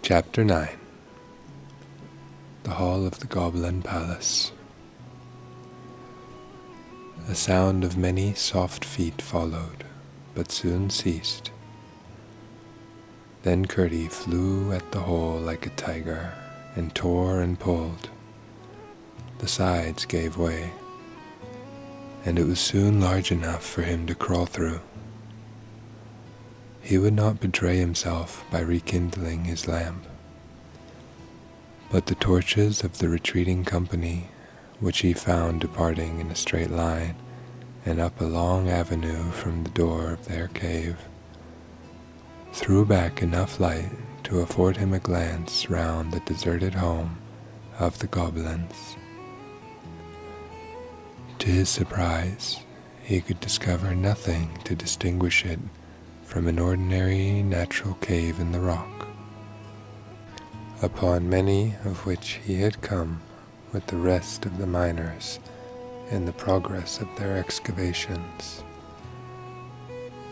Chapter 9. The Hall of the Goblin Palace. A sound of many soft feet followed, but soon ceased. Then Curdie flew at the hole like a tiger, and tore and pulled. The sides gave way, and it was soon large enough for him to crawl through. He would not betray himself by rekindling his lamp, but the torches of the retreating company, which he found departing in a straight line and up a long avenue from the door of their cave, threw back enough light to afford him a glance round the deserted home of the goblins. To his surprise, he could discover nothing to distinguish it from an ordinary natural cave in the rock, upon many of which he had come with the rest of the miners in the progress of their excavations.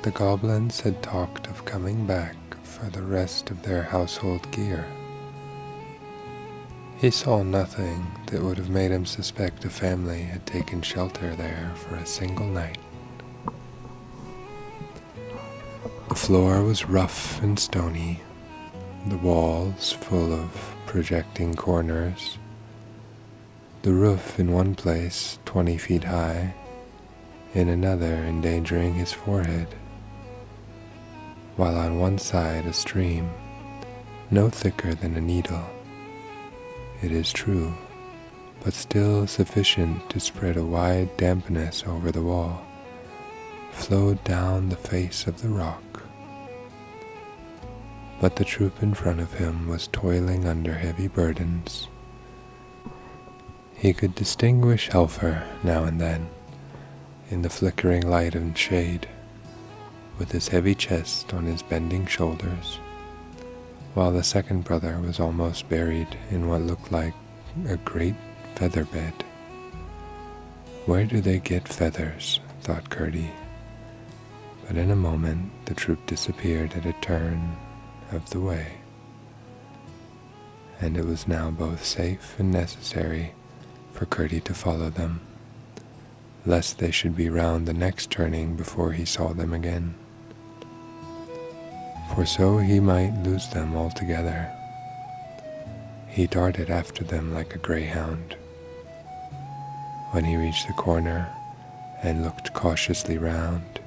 The goblins had talked of coming back for the rest of their household gear. He saw nothing that would have made him suspect a family had taken shelter there for a single night. The floor was rough and stony, the walls full of projecting corners, the roof in one place 20 feet high, in another endangering his forehead, while on one side a stream, no thicker than a needle, it is true, but still sufficient to spread a wide dampness over the wall, flowed down the face of the rock. But the troop in front of him was toiling under heavy burdens. He could distinguish Helfer now and then, in the flickering light and shade, with his heavy chest on his bending shoulders, while the second brother was almost buried in what looked like a great feather bed. Where do they get feathers? Thought Curdie. But in a moment the troop disappeared at a turn of the way, and it was now both safe and necessary for Curdie to follow them, lest they should be round the next turning before he saw them again, for so he might lose them altogether. He darted after them like a greyhound. When he reached the corner and looked cautiously round,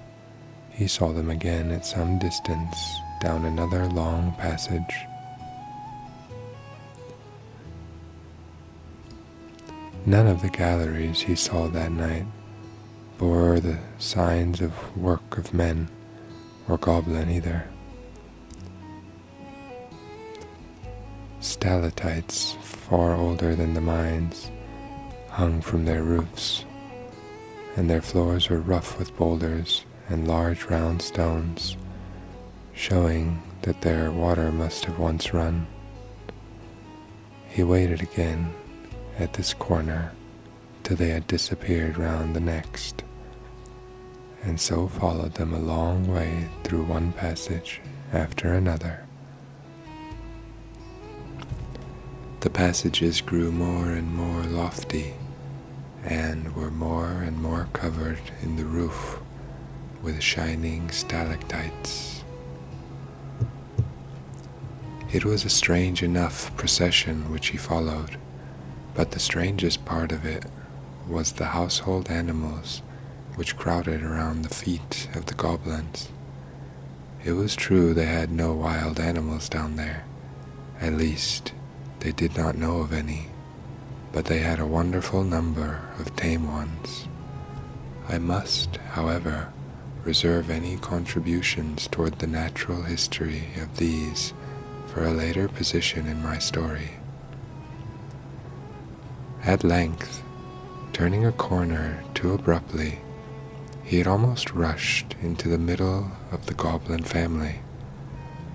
he saw them again at some distance down another long passage. None of the galleries he saw that night bore the signs of work of men or goblin either. Stalactites, far older than the mines, hung from their roofs, and their floors were rough with boulders and large round stones, showing that their water must have once run. He waited again at this corner till they had disappeared round the next, and so followed them a long way through one passage after another. The passages grew more and more lofty, and were more and more covered in the roof with shining stalactites. It was a strange enough procession which he followed, but the strangest part of it was the household animals which crowded around the feet of the goblins. It was true they had no wild animals down there, at least they did not know of any, but they had a wonderful number of tame ones. I must, however, reserve any contributions toward the natural history of these for a later position in my story. At length, turning a corner too abruptly, he had almost rushed into the middle of the goblin family,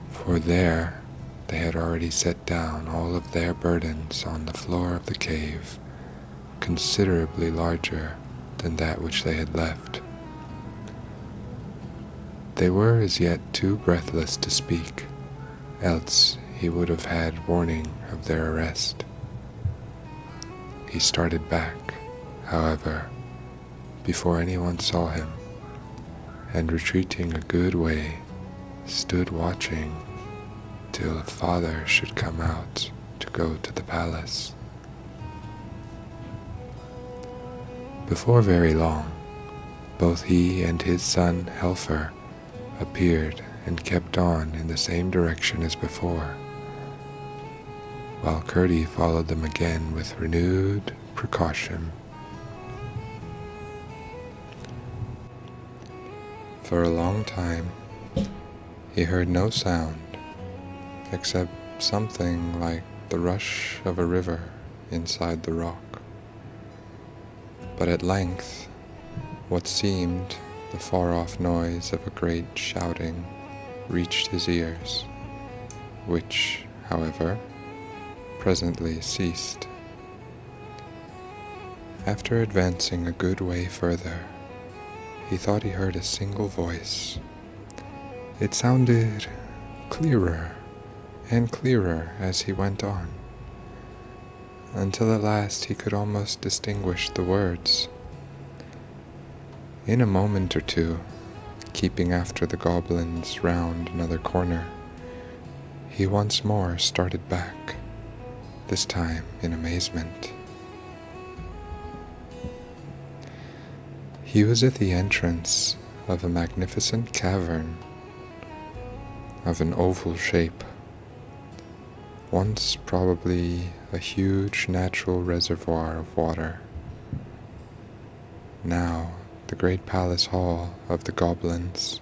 for there they had already set down all of their burdens on the floor of the cave, considerably larger than that which they had left. They were as yet too breathless to speak, else he would have had warning of their arrest. He started back, however, before anyone saw him, and retreating a good way, stood watching till a father should come out to go to the palace. Before very long, both he and his son Helfer appeared and kept on in the same direction as before, while Curdie followed them again with renewed precaution. For a long time, he heard no sound except something like the rush of a river inside the rock. But at length, what seemed the far-off noise of a great shouting reached his ears, which, however, presently ceased. After advancing a good way further, he thought he heard a single voice. It sounded clearer and clearer as he went on, until at last he could almost distinguish the words. In a moment or two, keeping after the goblins round another corner, he once more started back, this time in amazement. He was at the entrance of a magnificent cavern of an oval shape, once probably a huge natural reservoir of water, now the great palace hall of the goblins.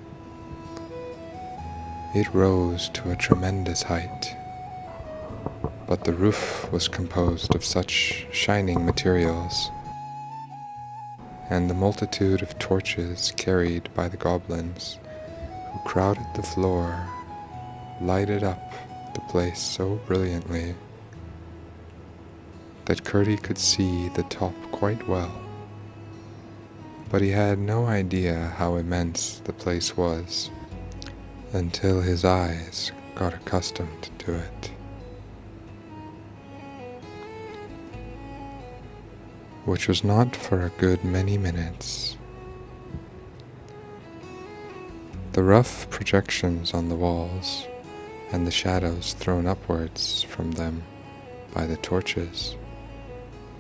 It rose to a tremendous height, but the roof was composed of such shining materials, and the multitude of torches carried by the goblins who crowded the floor lighted up the place so brilliantly that Curdie could see the top quite well, but he had no idea how immense the place was until his eyes got accustomed to it. Which was not for a good many minutes. The rough projections on the walls and the shadows thrown upwards from them by the torches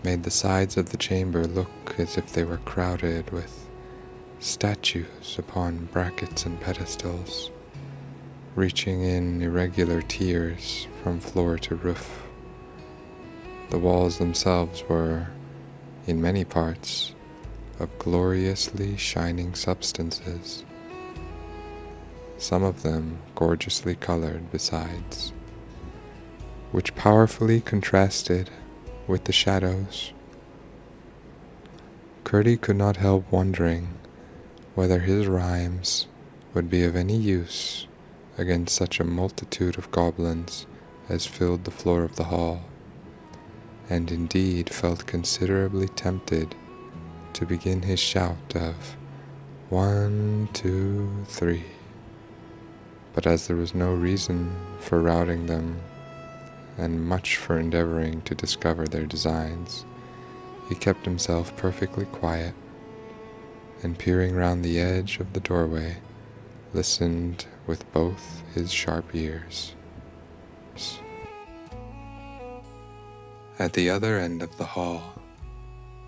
made the sides of the chamber look as if they were crowded with statues upon brackets and pedestals, reaching in irregular tiers from floor to roof. The walls themselves were, in many parts, of gloriously shining substances, some of them gorgeously colored besides, which powerfully contrasted with the shadows. Curdie could not help wondering whether his rhymes would be of any use against such a multitude of goblins as filled the floor of the hall, and indeed felt considerably tempted to begin his shout of 1, 2, 3. But as there was no reason for routing them, and much for endeavoring to discover their designs, he kept himself perfectly quiet, and peering round the edge of the doorway, listened with both his sharp ears. At the other end of the hall,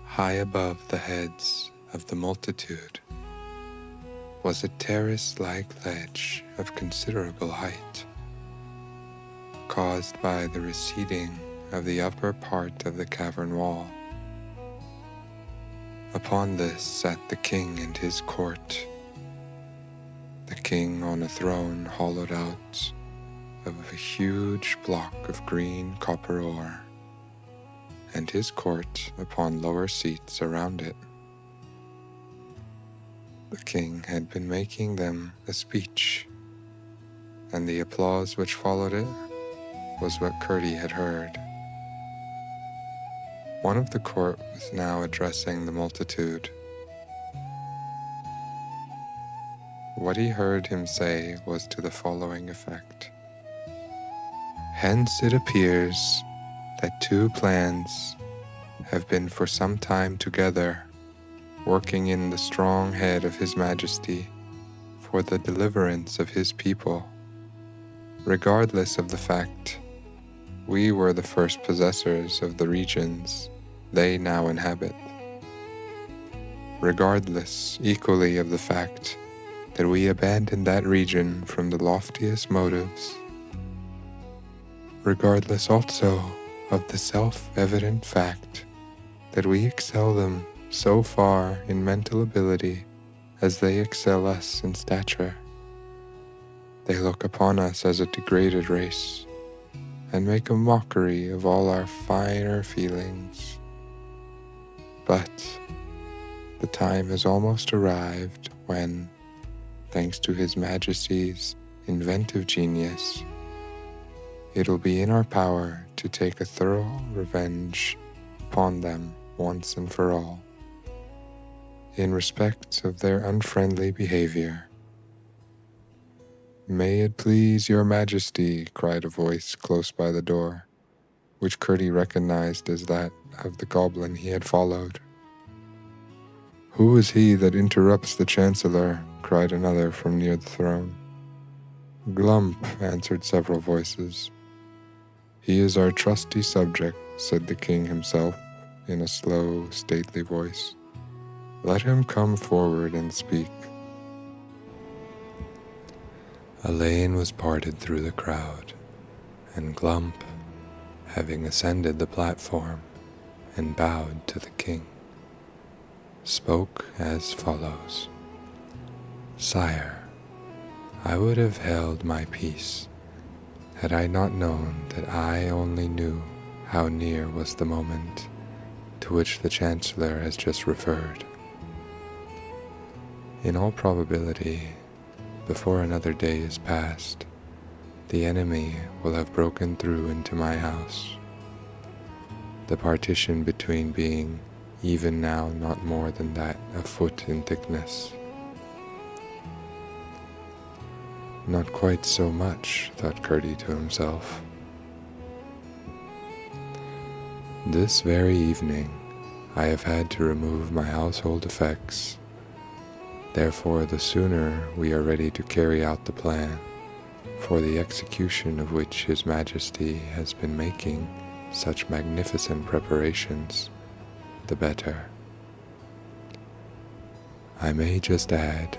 high above the heads of the multitude, was a terrace-like ledge of considerable height, caused by the receding of the upper part of the cavern wall. Upon this sat the king and his court, the king on a throne hollowed out of a huge block of green copper ore, and his court upon lower seats around it. The king had been making them a speech, and the applause which followed it was what Curdie had heard. One of the court was now addressing the multitude. What he heard him say was to the following effect. Hence it appears that two plans have been for some time together, working in the strong head of His Majesty for the deliverance of his people, regardless of the fact we were the first possessors of the regions they now inhabit, regardless equally of the fact that we abandoned that region from the loftiest motives, regardless also of the self-evident fact that we excel them so far in mental ability as they excel us in stature. They look upon us as a degraded race and make a mockery of all our finer feelings. But the time has almost arrived when, thanks to His Majesty's inventive genius, it'll be in our power to take a thorough revenge upon them once and for all, in respect of their unfriendly behavior. "May it please your Majesty," cried a voice close by the door, which Curdie recognized as that of the goblin he had followed. "Who is he that interrupts the Chancellor?" cried another from near the throne. "Glump," answered several voices. "He is our trusty subject," said the king himself in a slow, stately voice. "Let him come forward and speak." A lane was parted through the crowd, and Glump, having ascended the platform and bowed to the king, spoke as follows. "Sire, I would have held my peace had I not known that I only knew how near was the moment to which the Chancellor has just referred. In all probability, before another day is past, the enemy will have broken through into my house, the partition between being even now not more than that a foot in thickness. Not quite so much, thought Curdie to himself. This very evening I have had to remove my household effects. Therefore, the sooner we are ready to carry out the plan, for the execution of which His Majesty has been making such magnificent preparations, the better. I may just add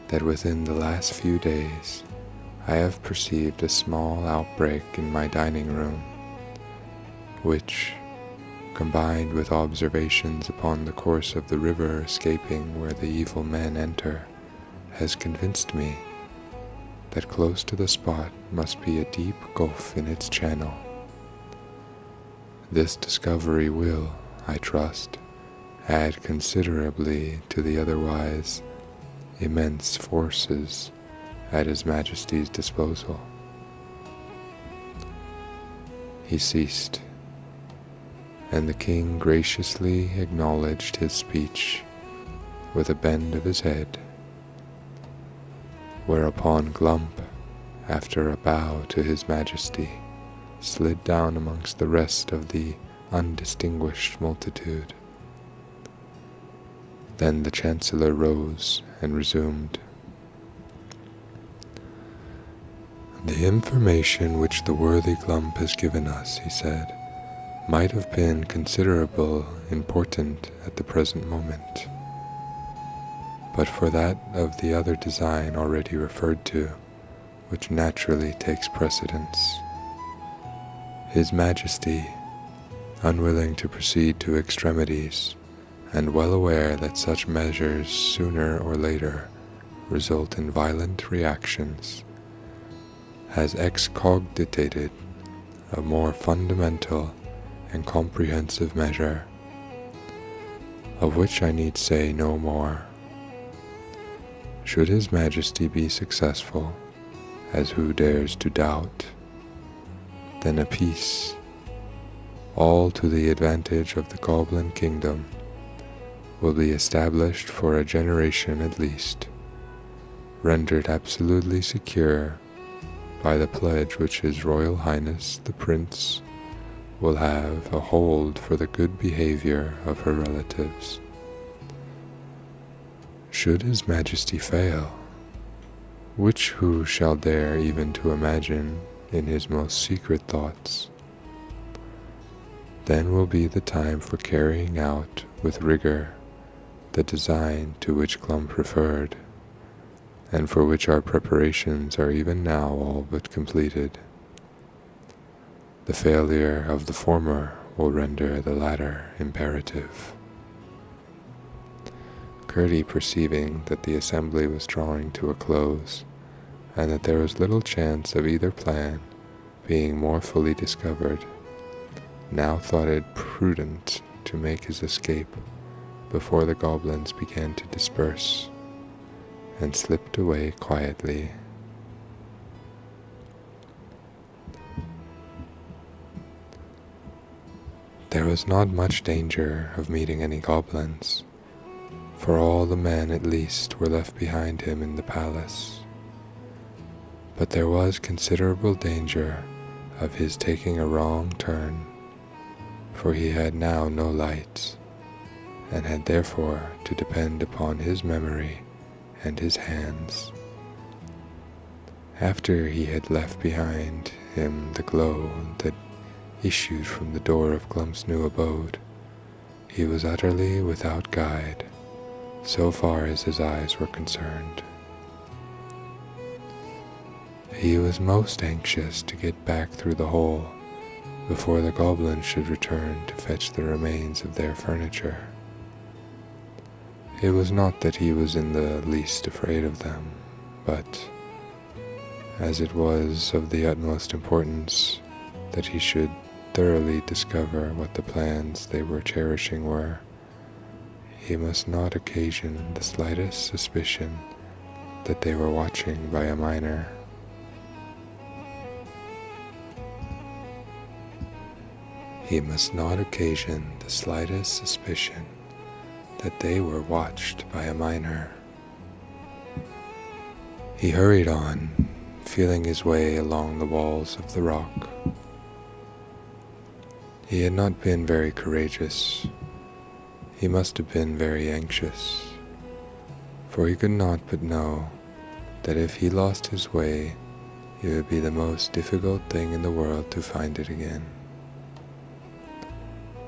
that within the last few days I have perceived a small outbreak in my dining room, which, combined with observations upon the course of the river escaping where the evil men enter, has convinced me that close to the spot must be a deep gulf in its channel. This discovery will, I trust, add considerably to the otherwise immense forces at His Majesty's disposal." He ceased, and the king graciously acknowledged his speech with a bend of his head, whereupon Glump, after a bow to His Majesty, slid down amongst the rest of the undistinguished multitude. Then the Chancellor rose and resumed. "The information which the worthy Glump has given us," he said, "might have been considerable important at the present moment, but for that of the other design already referred to, which naturally takes precedence. His Majesty, unwilling to proceed to extremities, and well aware that such measures sooner or later result in violent reactions, has excogitated a more fundamental and comprehensive measure, of which I need say no more. Should His Majesty be successful, as who dares to doubt, then a peace, all to the advantage of the Goblin Kingdom, will be established for a generation at least, rendered absolutely secure by the pledge which His Royal Highness the Prince will have a hold for the good behavior of her relatives. Should His Majesty fail, which who shall dare even to imagine in his most secret thoughts, then will be the time for carrying out with rigor the design to which Glum preferred, and for which our preparations are even now all but completed. The failure of the former will render the latter imperative. Gertie, perceiving that the assembly was drawing to a close, and that there was little chance of either plan being more fully discovered, now thought it prudent to make his escape before the goblins began to disperse, and slipped away quietly. There was not much danger of meeting any goblins, for all the men at least were left behind him in the palace. But there was considerable danger of his taking a wrong turn, for he had now no lights, and had therefore to depend upon his memory and his hands. After he had left behind him the glow that issued from the door of Glum's new abode, he was utterly without guide, so far as his eyes were concerned. He was most anxious to get back through the hole before the goblins should return to fetch the remains of their furniture. It was not that he was in the least afraid of them, but, as it was of the utmost importance that he should thoroughly discover what the plans they were cherishing were, he must not occasion the slightest suspicion that they were watching by a miner. He must not occasion the slightest suspicion that they were watched by a miner. He hurried on, feeling his way along the walls of the rock. He had not been very courageous. He must have been very anxious, for he could not but know that if he lost his way, it would be the most difficult thing in the world to find it again.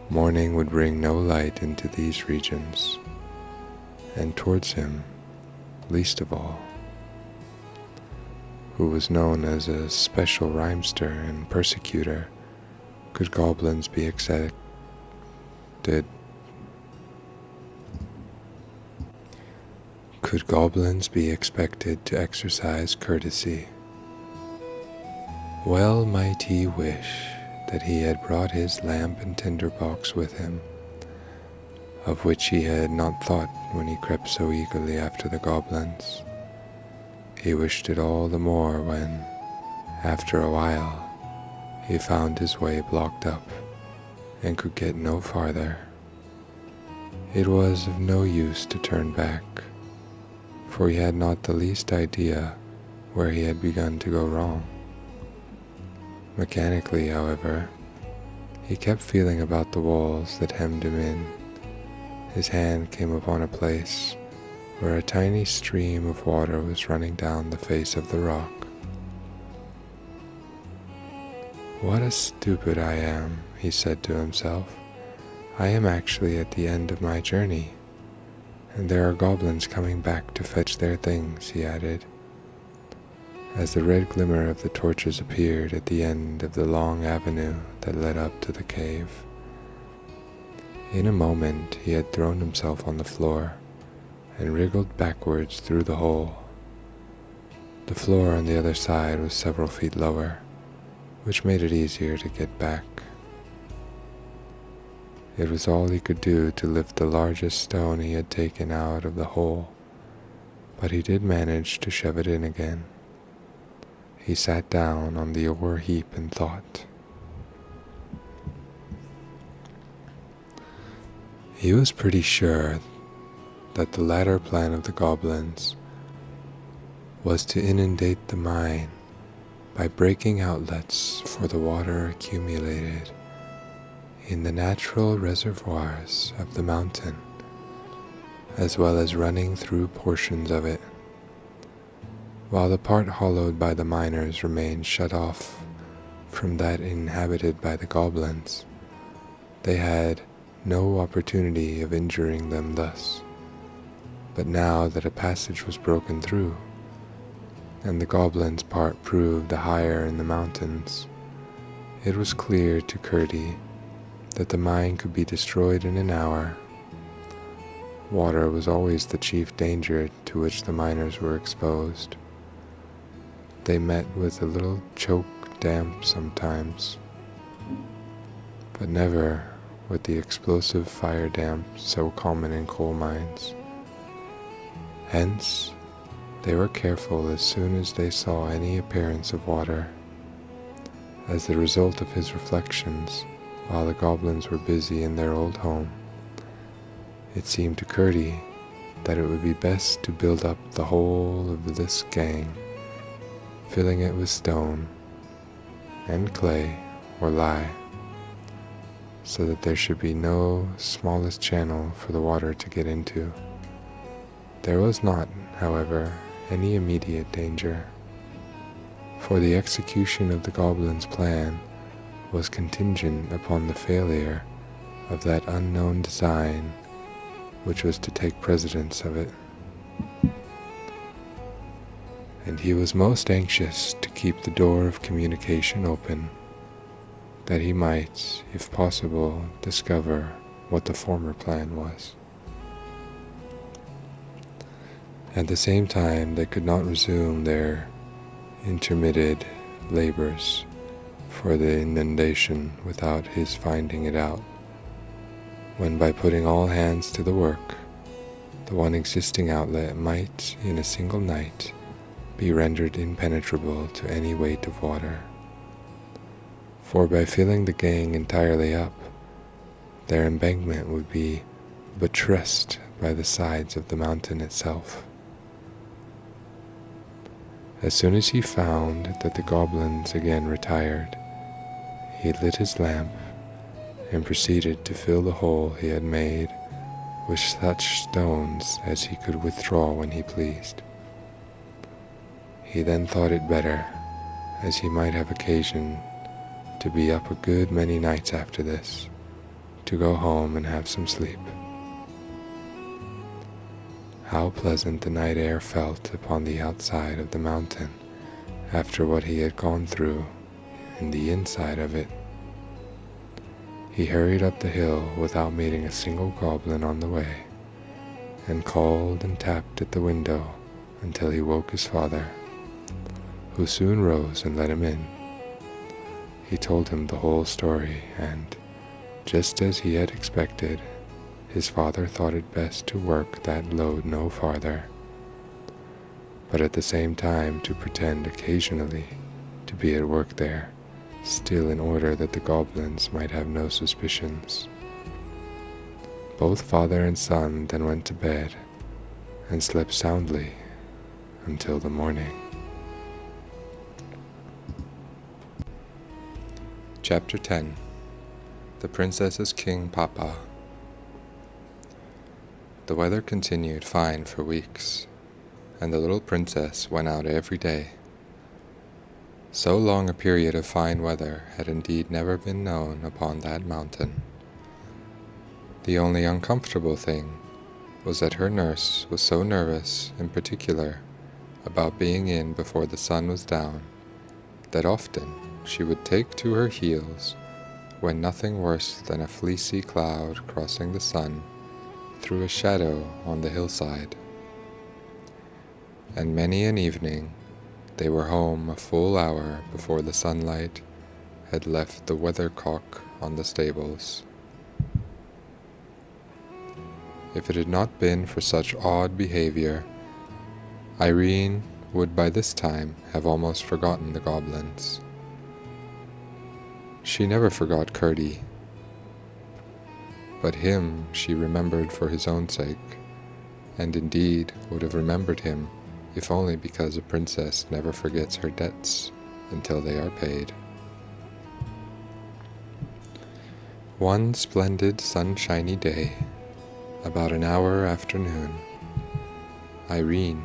Morning would bring no light into these regions, and towards him, least of all, who was known as a special rhymester and persecutor, could goblins be expected to exercise courtesy. Well might he wish that he had brought his lamp and tinderbox with him, of which he had not thought when he crept so eagerly after the goblins. He wished it all the more when, after a while, he found his way blocked up and could get no farther. It was of no use to turn back, for he had not the least idea where he had begun to go wrong. Mechanically, however, he kept feeling about the walls that hemmed him in. His hand came upon a place where a tiny stream of water was running down the face of the rock. "What a stupid I am," he said to himself. "I am actually at the end of my journey, and there are goblins coming back to fetch their things," he added, as the red glimmer of the torches appeared at the end of the long avenue that led up to the cave. In a moment he had thrown himself on the floor and wriggled backwards through the hole. The floor on the other side was several feet lower, which made it easier to get back. It was all he could do to lift the largest stone he had taken out of the hole, but he did manage to shove it in again. He sat down on the ore heap and thought. He was pretty sure that the latter plan of the goblins was to inundate the mine by breaking outlets for the water accumulated in the natural reservoirs of the mountain, as well as running through portions of it, while the part hollowed by the miners remained shut off from that inhabited by the goblins. They had no opportunity of injuring them thus, but now that a passage was broken through, and the goblins' part proved higher in the mountains, it was clear to Curdie that the mine could be destroyed in an hour. Water was always the chief danger to which the miners were exposed. They met with a little choke damp sometimes, but never with the explosive fire damp so common in coal mines. Hence, they were careful as soon as they saw any appearance of water. As the result of his reflections, while the goblins were busy in their old home, it seemed to Curdie that it would be best to build up the whole of this gang, filling it with stone and clay or lye, so that there should be no smallest channel for the water to get into. There was not, however, any immediate danger, for the execution of the goblins' plan was contingent upon the failure of that unknown design which was to take precedence of it. And he was most anxious to keep the door of communication open, that he might, if possible, discover what the former plan was. At the same time, they could not resume their intermitted labors for the inundation without his finding it out, when by putting all hands to the work, the one existing outlet might, in a single night, be rendered impenetrable to any weight of water. For by filling the gang entirely up, their embankment would be buttressed by the sides of the mountain itself. As soon as he found that the goblins again retired, he lit his lamp and proceeded to fill the hole he had made with such stones as he could withdraw when he pleased. He then thought it better, as he might have occasion to be up a good many nights after this, to go home and have some sleep. How pleasant the night air felt upon the outside of the mountain after what he had gone through in the inside of it. He hurried up the hill without meeting a single goblin on the way, and called and tapped at the window until he woke his father, who soon rose and let him in. He told him the whole story, and, just as he had expected, his father thought it best to work that load no farther, but at the same time to pretend occasionally to be at work there, still in order that the goblins might have no suspicions. Both father and son then went to bed and slept soundly until the morning. Chapter 10. The Princess's King Papa. The weather continued fine for weeks, and the little princess went out every day. So long a period of fine weather had indeed never been known upon that mountain. The only uncomfortable thing was that her nurse was so nervous in particular about being in before the sun was down, that often she would take to her heels when nothing worse than a fleecy cloud crossing the sun threw a shadow on the hillside. And many an evening they were home a full hour before the sunlight had left the weathercock on the stables. If it had not been for such odd behavior, Irene would by this time have almost forgotten the goblins. She never forgot Curdie, but him she remembered for his own sake, and indeed would have remembered him if only because a princess never forgets her debts until they are paid. One splendid sunshiny day, about an hour after noon, Irene,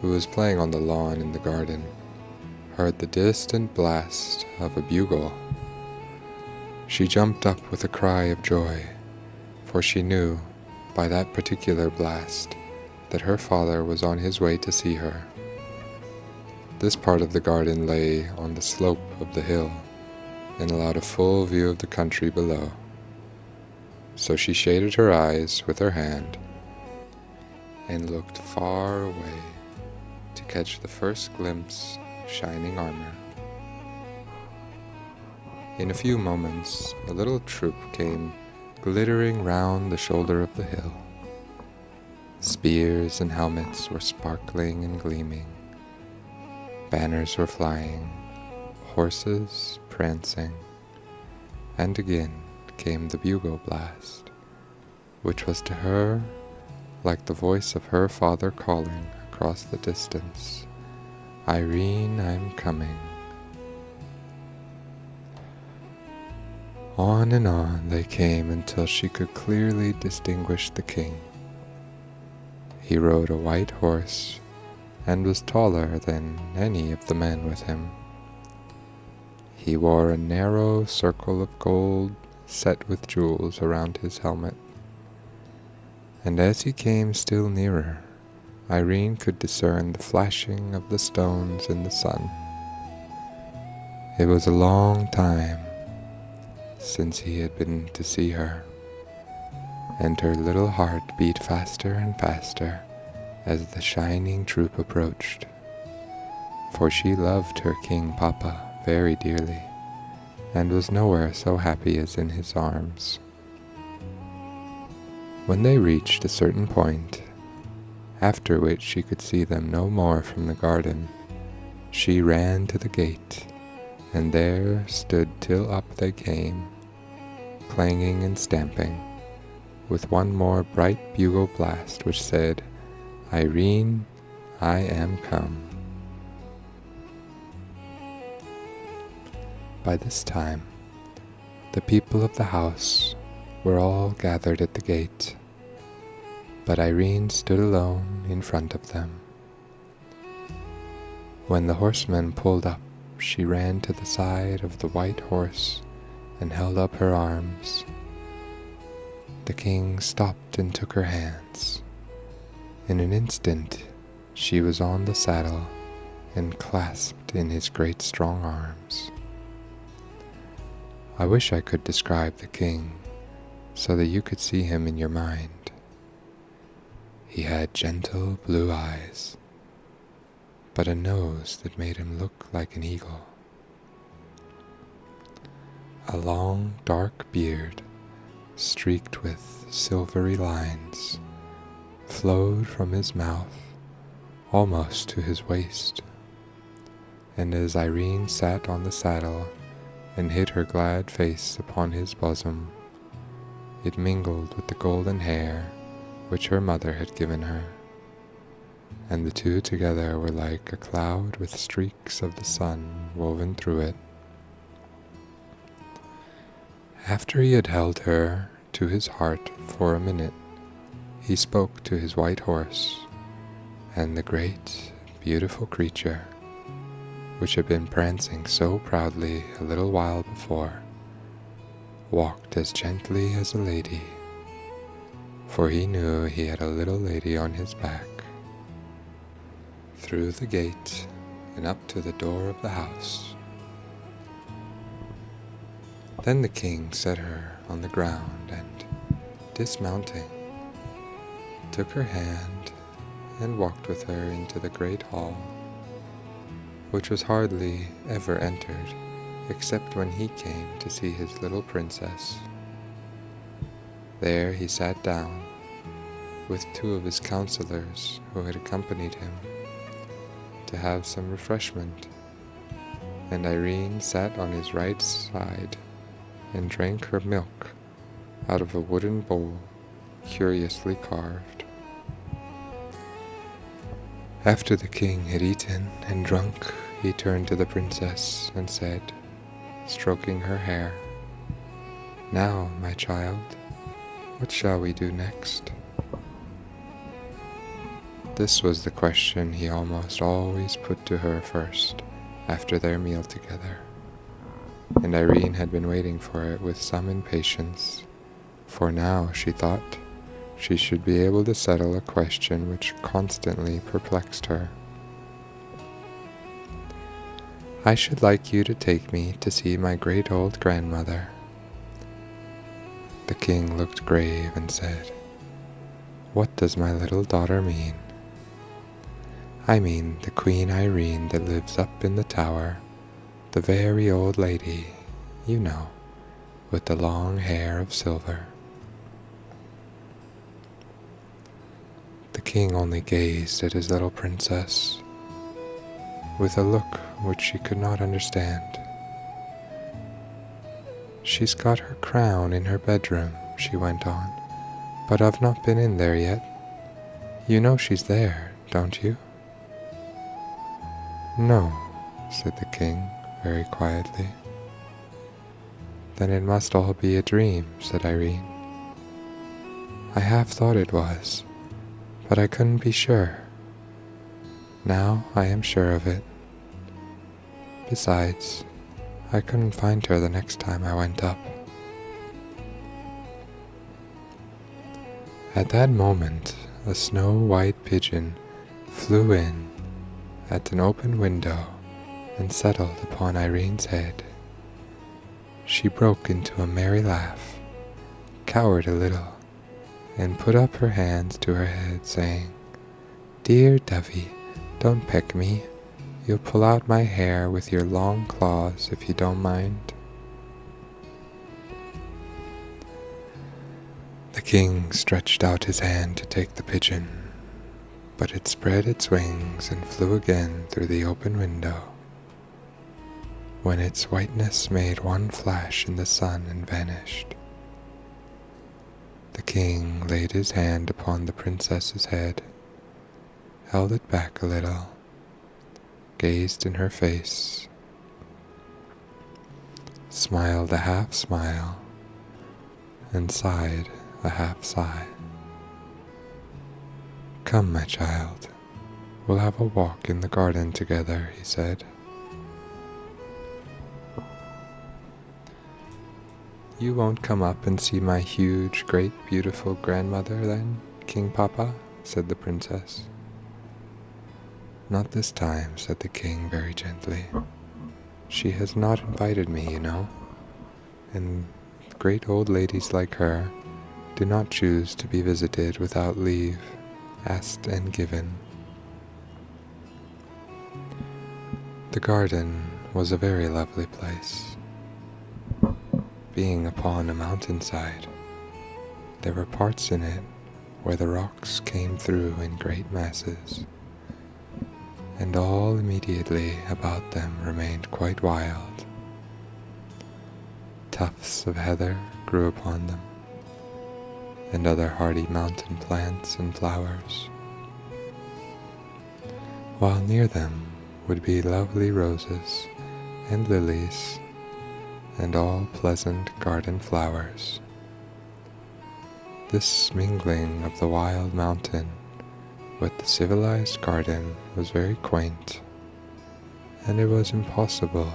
who was playing on the lawn in the garden, heard the distant blast of a bugle. She jumped up with a cry of joy, for she knew, by that particular blast, that her father was on his way to see her. This part of the garden lay on the slope of the hill, and allowed a full view of the country below. So she shaded her eyes with her hand, and looked far away to catch the first glimpse of shining armor. In a few moments, a little troop came glittering round the shoulder of the hill. Spears and helmets were sparkling and gleaming. Banners were flying, horses prancing, and again came the bugle blast, which was to her like the voice of her father calling across the distance, "Irene, I'm coming." On and on they came until she could clearly distinguish the king. He rode a white horse and was taller than any of the men with him. He wore a narrow circle of gold set with jewels around his helmet, and as he came still nearer, Irene could discern the flashing of the stones in the sun. It was a long time since he had been to see her, and her little heart beat faster and faster as the shining troop approached, for she loved her King Papa very dearly, and was nowhere so happy as in his arms. When they reached a certain point, after which she could see them no more from the garden, she ran to the gate, and there stood till up they came, clanging and stamping, with one more bright bugle blast which said, "Irene, I am come." By this time, the people of the house were all gathered at the gate, but Irene stood alone in front of them. When the horsemen pulled up, she ran to the side of the white horse and held up her arms. The king stopped and took her hands. In an instant, she was on the saddle and clasped in his great strong arms. I wish I could describe the king so that you could see him in your mind. He had gentle blue eyes, but a nose that made him look like an eagle. A long dark beard, streaked with silvery lines, flowed from his mouth almost to his waist, and as Irene sat on the saddle and hid her glad face upon his bosom, it mingled with the golden hair which her mother had given her, and the two together were like a cloud with streaks of the sun woven through it. After he had held her to his heart for a minute, he spoke to his white horse, and the great, beautiful creature, which had been prancing so proudly a little while before, walked as gently as a lady, for he knew he had a little lady on his back, through the gate and up to the door of the house. Then the king set her on the ground and, dismounting, took her hand and walked with her into the great hall, which was hardly ever entered except when he came to see his little princess. There he sat down with two of his counselors who had accompanied him to have some refreshment, and Irene sat on his right side and drank her milk out of a wooden bowl curiously carved. After the king had eaten and drunk he turned to the princess and said, stroking her hair, "Now, my child, what shall we do next?" This was the question he almost always put to her first after their meal together, and Irene had been waiting for it with some impatience, for now, she thought, she should be able to settle a question which constantly perplexed her. "I should like you to take me to see my great old grandmother." The king looked grave and said, "What does my little daughter mean?" "I mean the Queen Irene that lives up in the tower, the very old lady, you know, with the long hair of silver." The king only gazed at his little princess with a look which she could not understand. "She's got her crown in her bedroom," she went on, "but I've not been in there yet. You know she's there, don't you?" "No," said the king very quietly. "Then it must all be a dream," said Irene. "I half thought it was, but I couldn't be sure. Now I am sure of it. Besides, I couldn't find her the next time I went up." At that moment, a snow-white pigeon flew in at an open window and settled upon Irene's head. She broke into a merry laugh, cowered a little, and put up her hands to her head, saying, "Dear dovey, don't peck me. You'll pull out my hair with your long claws if you don't mind." The king stretched out his hand to take the pigeon, but it spread its wings and flew again through the open window, when its whiteness made one flash in the sun and vanished. The king laid his hand upon the princess's head, held it back a little, gazed in her face, smiled a half smile, and sighed a half sigh. "Come, my child, we'll have a walk in the garden together," he said. "You won't come up and see my huge, great, beautiful grandmother then, King Papa?" said the princess. "Not this time," said the king very gently. "She has not invited me, you know, and great old ladies like her do not choose to be visited without leave, asked and given." The garden was a very lovely place. Being upon a mountainside, there were parts in it where the rocks came through in great masses, and all immediately about them remained quite wild. Tufts of heather grew upon them, and other hardy mountain plants and flowers, while near them would be lovely roses and lilies and all pleasant garden flowers. This mingling of the wild mountain with the civilized garden was very quaint, and it was impossible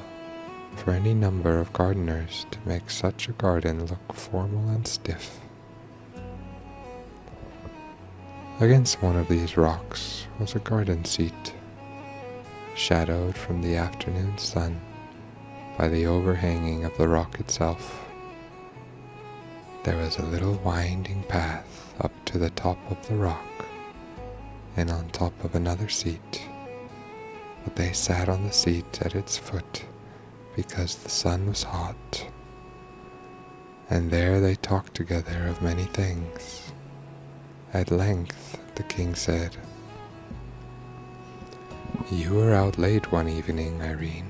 for any number of gardeners to make such a garden look formal and stiff. Against one of these rocks was a garden seat, shadowed from the afternoon sun by the overhanging of the rock itself. There was a little winding path up to the top of the rock, and on top of another seat, but they sat on the seat at its foot because the sun was hot, and there they talked together of many things. At length the king said, "You were out late one evening, Irene."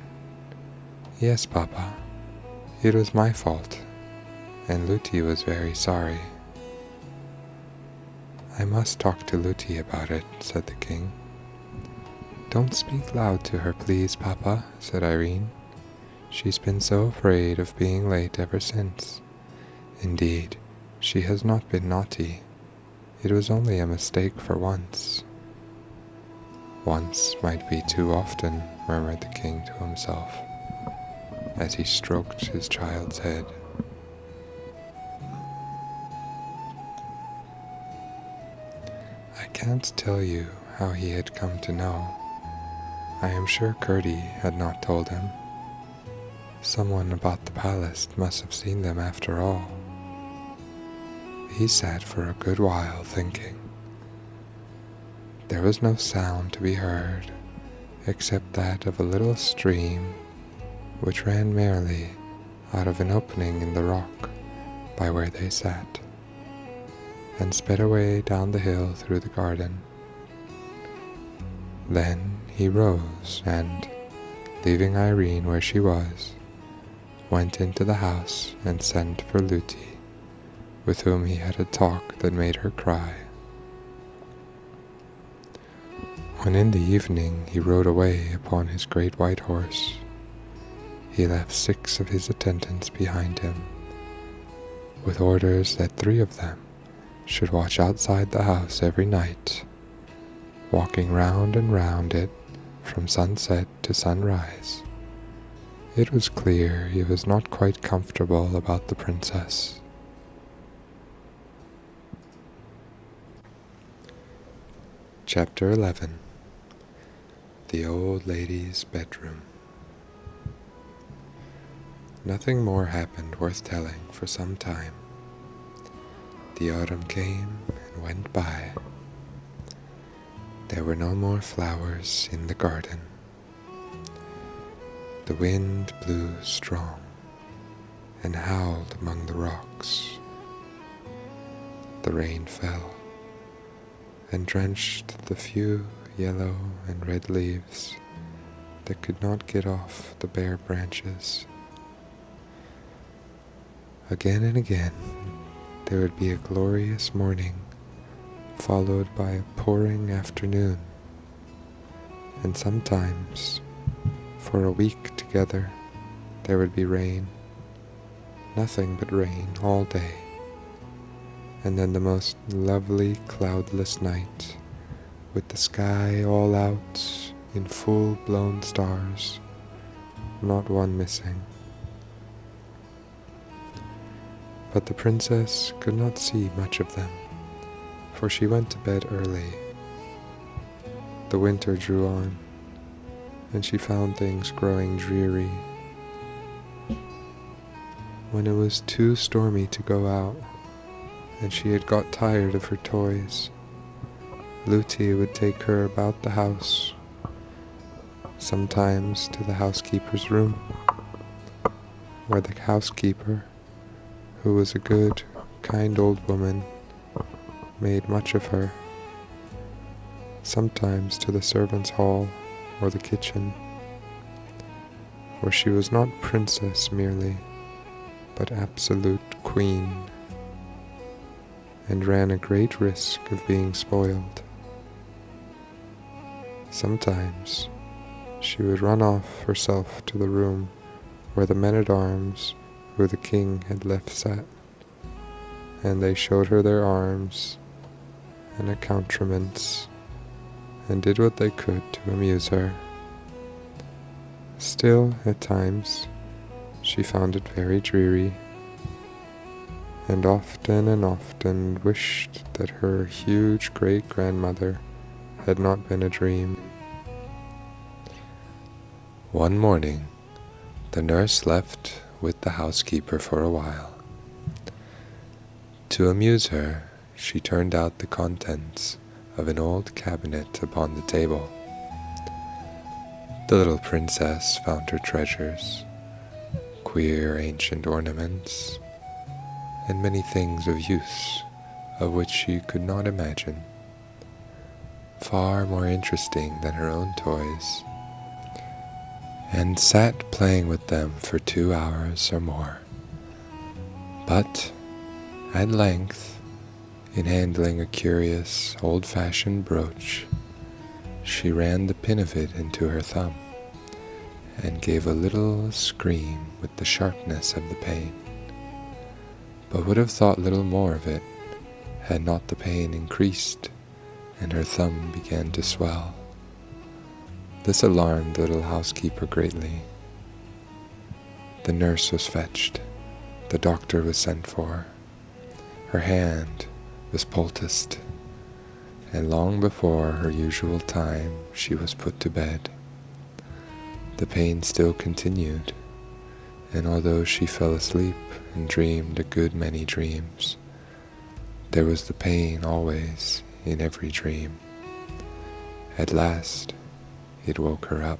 "Yes, Papa. It was my fault, and Luti was very sorry." "I must talk to Luti about it," said the king. "Don't speak loud to her, please, Papa," said Irene. "She's been so afraid of being late ever since. Indeed, she has not been naughty. It was only a mistake for once." "Once might be too often," murmured the king to himself, as he stroked his child's head. I can't tell you how he had come to know. I am sure Curdie had not told him. Someone about the palace must have seen them after all. He sat for a good while thinking. There was no sound to be heard except that of a little stream which ran merrily out of an opening in the rock by where they sat, and sped away down the hill through the garden. Then he rose and, leaving Irene where she was, went into the house and sent for Lootie, with whom he had a talk that made her cry. When in the evening he rode away upon his great white horse, he left 6 of his attendants behind him, with orders that 3 of them should watch outside the house every night, walking round and round it from sunset to sunrise. It was clear he was not quite comfortable about the princess. Chapter 11. The Old Lady's Bedroom. Nothing more happened worth telling for some time. The autumn came and went by. There were no more flowers in the garden. The wind blew strong and howled among the rocks. The rain fell and drenched the few yellow and red leaves that could not get off the bare branches. Again and again there would be a glorious morning, followed by a pouring afternoon, and sometimes, for a week together, there would be rain, nothing but rain all day, and then the most lovely cloudless night, with the sky all out in full-blown stars, not one missing. But the princess could not see much of them, for she went to bed early. The winter drew on, and she found things growing dreary. When it was too stormy to go out, and she had got tired of her toys, Lootie would take her about the house, sometimes to the housekeeper's room, where the housekeeper, who was a good, kind old woman, made much of her, sometimes to the servants' hall or the kitchen, for she was not princess merely, but absolute queen, and ran a great risk of being spoiled. Sometimes she would run off herself to the room where the men-at-arms who the king had left sat, and they showed her their arms and accoutrements, and did what they could to amuse her. Still, at times, she found it very dreary, and often wished that her huge great-grandmother had not been a dream. One morning, the nurse left with the housekeeper for a while. To amuse her, she turned out the contents of an old cabinet upon the table. The little princess found her treasures, queer ancient ornaments, and many things of use of which she could not imagine, far more interesting than her own toys, and sat playing with them for 2 hours or more. But at length, in handling a curious old-fashioned brooch, She ran the pin of it into her thumb and gave a little scream with the sharpness of the pain, but would have thought little more of it had not the pain increased and her thumb began to swell. This alarmed the little housekeeper greatly. The nurse was fetched. The doctor was sent for. Her hand was poulticed, and long before her usual time she was put to bed. The pain still continued, and although she fell asleep and dreamed a good many dreams, there was the pain always in every dream. At last it woke her up.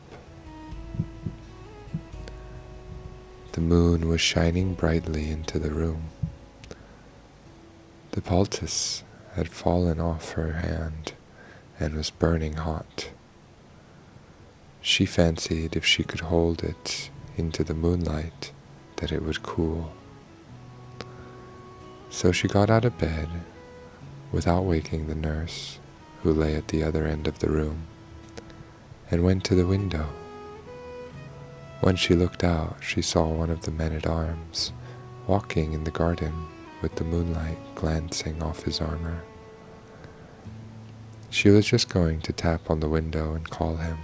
The moon was shining brightly into the room. The poultice had fallen off her hand and was burning hot. She fancied if she could hold it into the moonlight that it would cool. So she got out of bed without waking the nurse, who lay at the other end of the room, and went to the window. When she looked out, she saw one of the men-at-arms walking in the garden with the moonlight glancing off his armor. She was just going to tap on the window and call him,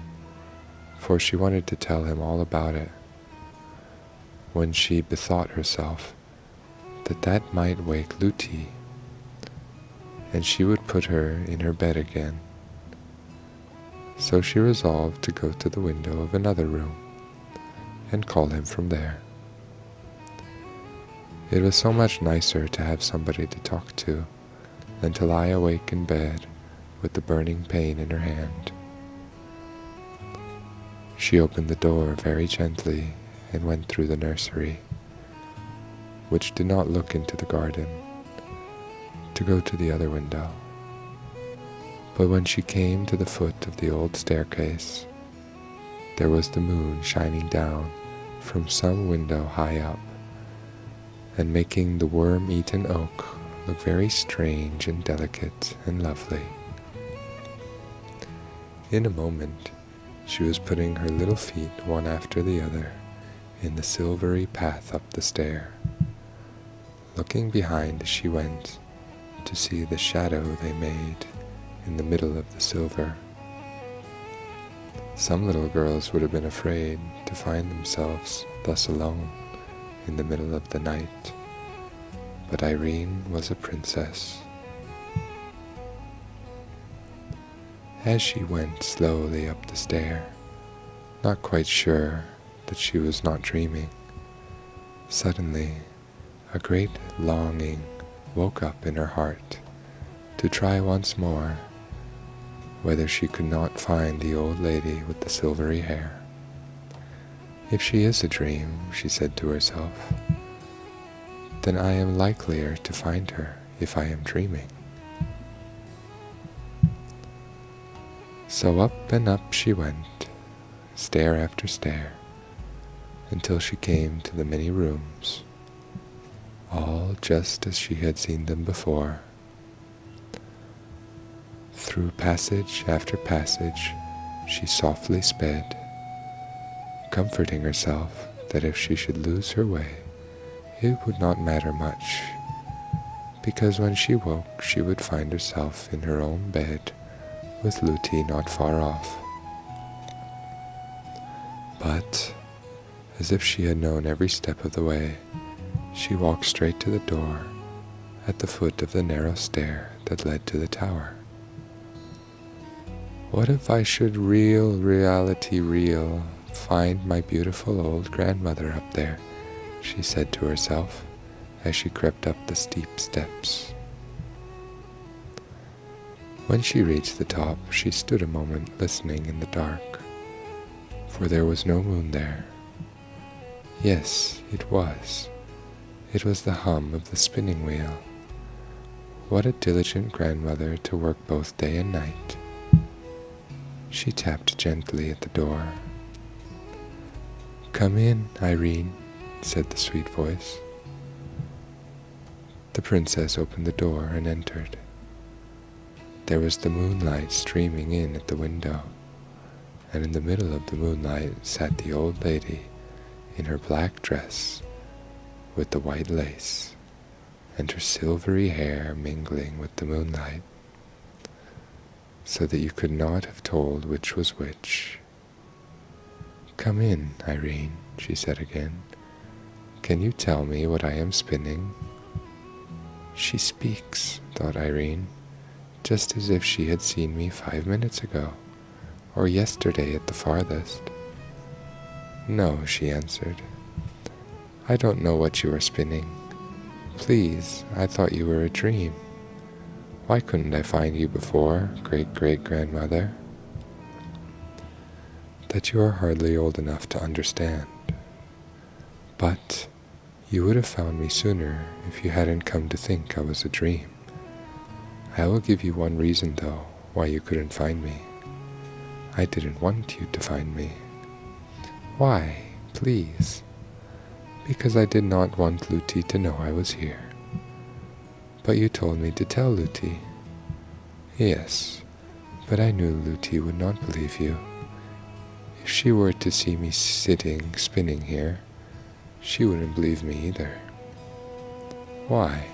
for she wanted to tell him all about it, when she bethought herself that that might wake Luti, and she would put her in her bed again. So she resolved to go to the window of another room and call him from there. It was so much nicer to have somebody to talk to than to lie awake in bed with the burning pain in her hand. She opened the door very gently and went through the nursery, which did not look into the garden, to go to the other window. But when she came to the foot of the old staircase, there was the moon shining down from some window high up, and making the worm-eaten oak look very strange and delicate and lovely. In a moment, she was putting her little feet one after the other in the silvery path up the stair. Looking behind as she went to see the shadow they made in the middle of the silver. Some little girls would have been afraid to find themselves thus alone in the middle of the night, but Irene was a princess. As she went slowly up the stair, not quite sure that she was not dreaming, suddenly a great longing woke up in her heart to try once more whether she could not find the old lady with the silvery hair. If she is a dream, she said to herself, then I am likelier to find her if I am dreaming. So up and up she went, stair after stair, until she came to the many rooms, all just as she had seen them before. Through passage after passage she softly sped, comforting herself that if she should lose her way, it would not matter much, because when she woke she would find herself in her own bed with Luti not far off. But, as if she had known every step of the way, she walked straight to the door at the foot of the narrow stair that led to the tower. What if I should reality find my beautiful old grandmother up there, she said to herself as she crept up the steep steps. When she reached the top, she stood a moment listening in the dark, for there was no moon there. Yes, it was. It was the hum of the spinning wheel. What a diligent grandmother to work both day and night. She tapped gently at the door. "Come in, Irene," said the sweet voice. The princess opened the door and entered. There was the moonlight streaming in at the window, and in the middle of the moonlight sat the old lady in her black dress with the white lace, and her silvery hair mingling with the moonlight, so that you could not have told which was which. "Come in, Irene," she said again. "Can you tell me what I am spinning?" "She speaks," thought Irene, just as if she had seen me 5 minutes ago, or yesterday at the farthest. "No," she answered. "I don't know what you are spinning. Please, I thought you were a dream. Why couldn't I find you before, great-great-grandmother?" "That you are hardly old enough to understand. But you would have found me sooner if you hadn't come to think I was a dream. I will give you one reason, though, why you couldn't find me. I didn't want you to find me." "Why, please?" "Because I did not want Luti to know I was here." "But you told me to tell Luti." "Yes, but I knew Luti would not believe you. If she were to see me spinning here, she wouldn't believe me either." "Why?"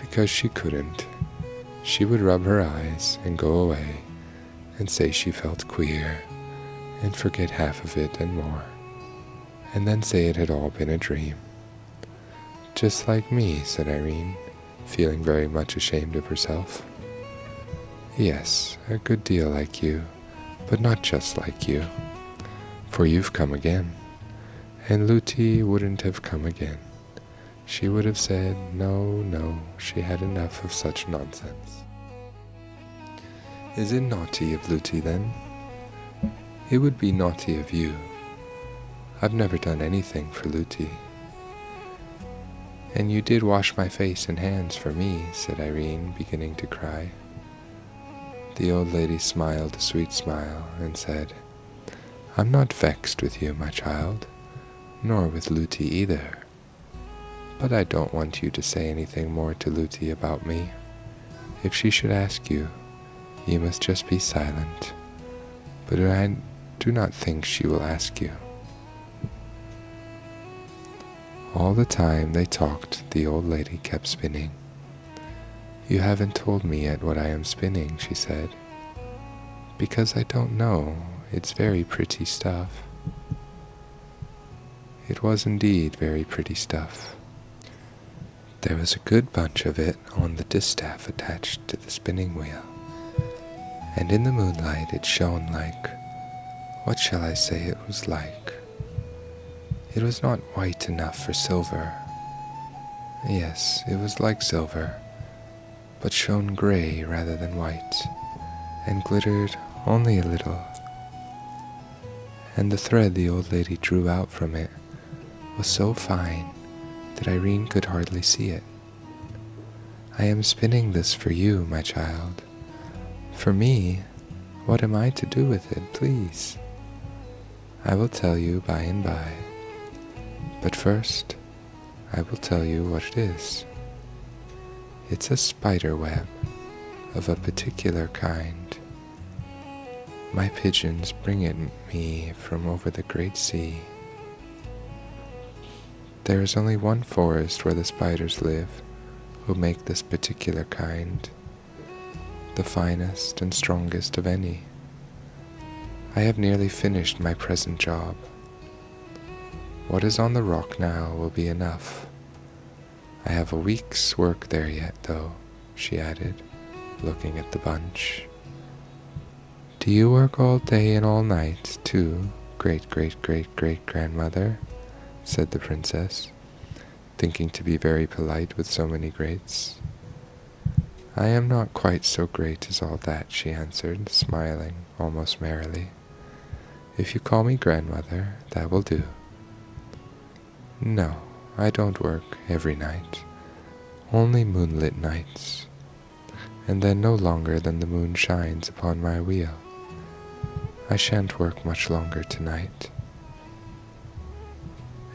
"Because she couldn't. She would rub her eyes and go away and say she felt queer and forget half of it and more, and then say it had all been a dream." "Just like me," said Irene, feeling very much ashamed of herself. "Yes, a good deal like you, but not just like you, for you've come again, and Luti wouldn't have come again. She would have said, no, she had enough of such nonsense." "Is it naughty of Luti, then?" "It would be naughty of you. I've never done anything for Luti." "And you did wash my face and hands for me," said Irene, beginning to cry. The old lady smiled a sweet smile and said, "I'm not vexed with you, my child, nor with Luti either. But I don't want you to say anything more to Luti about me. If she should ask you, you must just be silent. But I do not think she will ask you." All the time they talked, the old lady kept spinning. "You haven't told me yet what I am spinning," she said. "Because I don't know. It's very pretty stuff." It was indeed very pretty stuff. There was a good bunch of it on the distaff attached to the spinning wheel, and in the moonlight it shone like, what shall I say it was like? It was not white enough for silver. Yes, it was like silver, but shone gray rather than white, and glittered only a little. And the thread the old lady drew out from it was so fine that Irene could hardly see it. "I am spinning this for you, my child." "For me? What am I to do with it, please?" "I will tell you by and by. But first, I will tell you what it is. It's a spider web of a particular kind. My pigeons bring it me from over the great sea. There is only one forest where the spiders live who make this particular kind, the finest and strongest of any. I have nearly finished my present job. What is on the rock now will be enough. I have a week's work there yet, though," she added, looking at the bunch. "Do you work all day and all night, too, great-great-great-great-grandmother?" said the princess, thinking to be very polite with so many greats. "I am not quite so great as all that," she answered, smiling almost merrily. "If you call me grandmother, that will do." "No, I don't work every night, only moonlit nights, and then no longer than the moon shines upon my wheel. I shan't work much longer tonight."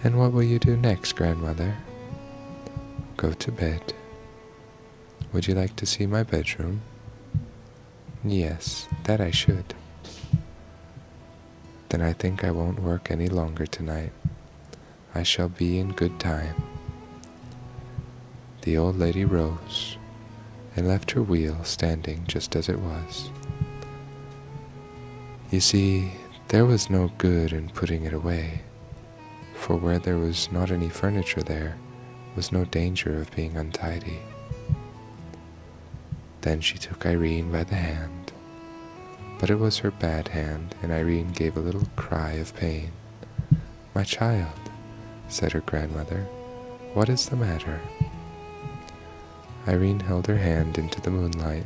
"And what will you do next, grandmother?" "Go to bed. Would you like to see my bedroom?" Yes, that I should. Then I think I won't work any longer tonight. I shall be in good time. The old lady rose and left her wheel standing just as it was. You see, there was no good in putting it away, for where there was not any furniture there was no danger of being untidy. Then she took Irene by the hand, but it was her bad hand, and Irene gave a little cry of pain. "My child," said her grandmother, "what is the matter?" Irene held her hand into the moonlight,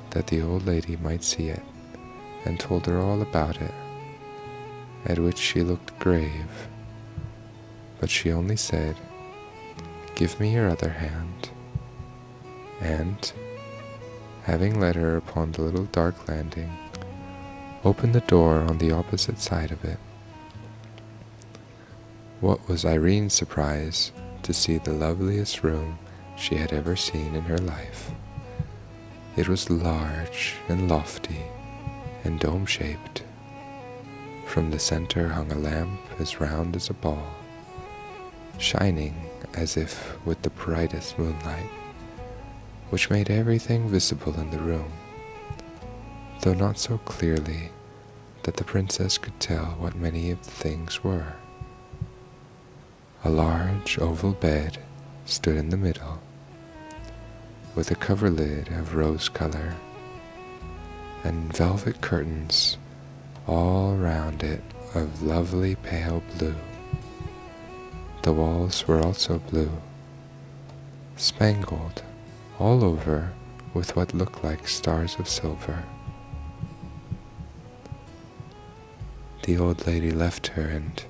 that the old lady might see it, and told her all about it, at which she looked grave, but she only said, "Give me your other hand," and, having led her upon the little dark landing, opened the door on the opposite side of it. What was Irene's surprise to see the loveliest room she had ever seen in her life. It was large and lofty and dome-shaped. From the center hung a lamp as round as a ball, shining as if with the brightest moonlight, which made everything visible in the room, though not so clearly that the princess could tell what many of the things were. A large oval bed stood in the middle, with a coverlid of rose color, and velvet curtains all round it of lovely pale blue. The walls were also blue, spangled all over with what looked like stars of silver. The old lady left her and,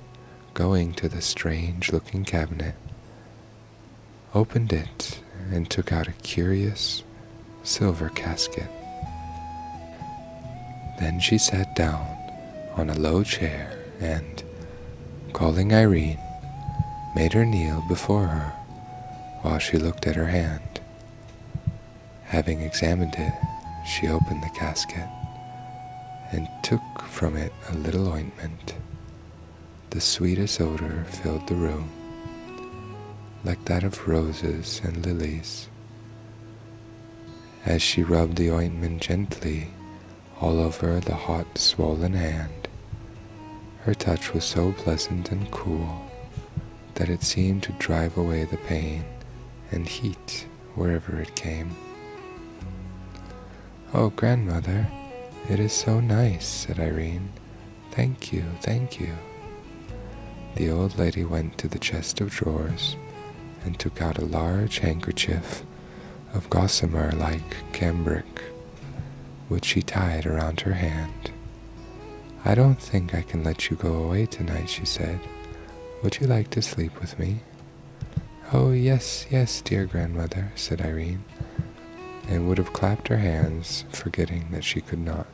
going to the strange-looking cabinet, opened it and took out a curious silver casket. Then she sat down on a low chair and, calling Irene, made her kneel before her while she looked at her hand. Having examined it, she opened the casket and took from it a little ointment. The sweetest odor filled the room, like that of roses and lilies. As she rubbed the ointment gently all over the hot, swollen hand, her touch was so pleasant and cool that it seemed to drive away the pain and heat wherever it came. "Oh, grandmother, it is so nice," said Irene. "Thank you, thank you." The old lady went to the chest of drawers and took out a large handkerchief of gossamer-like cambric, which she tied around her hand. "I don't think I can let you go away tonight," she said. "Would you like to sleep with me?" "Oh, yes, yes, dear grandmother," said Irene, and would have clapped her hands, forgetting that she could not.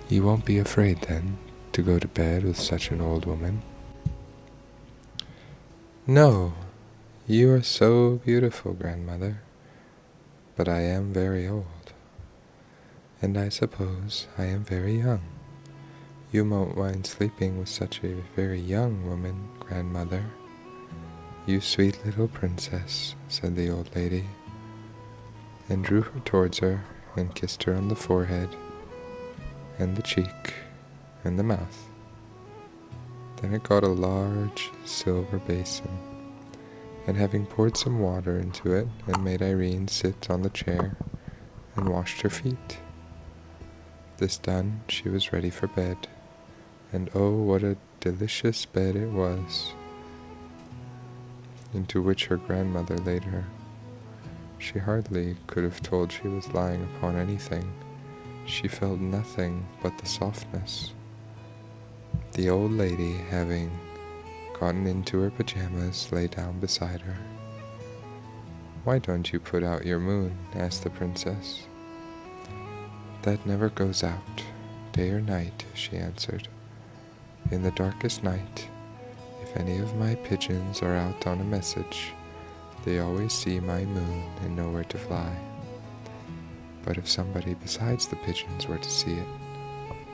"You won't be afraid, then, to go to bed with such an old woman?" "No, you are so beautiful, grandmother, but I am very old, and I suppose I am very young. You won't mind sleeping with such a very young woman, grandmother?" "You sweet little princess," said the old lady, and drew her towards her and kissed her on the forehead and the cheek and the mouth. Then it got a large silver basin, and having poured some water into it and made Irene sit on the chair and washed her feet. This done, she was ready for bed, and oh, what a delicious bed it was, into which her grandmother laid her. She hardly could have told she was lying upon anything. She felt nothing but the softness. The old lady, having gotten into her pajamas, lay down beside her. "Why don't you put out your moon?" asked the princess. "That never goes out, day or night," she answered. "In the darkest night, if any of my pigeons are out on a message, they always see my moon and know where to fly. But if somebody besides the pigeons were to see it,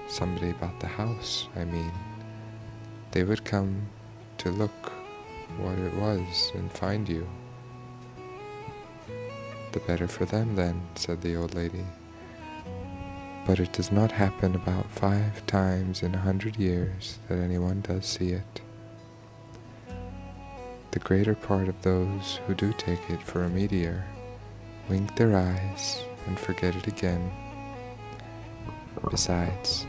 somebody about the house, I mean, they would come to look what it was and find you. The better for them then, said the old lady. But it does not happen about 5 times in 100 years that anyone does see it. The greater part of those who do take it for a meteor wink their eyes and forget it again. Besides,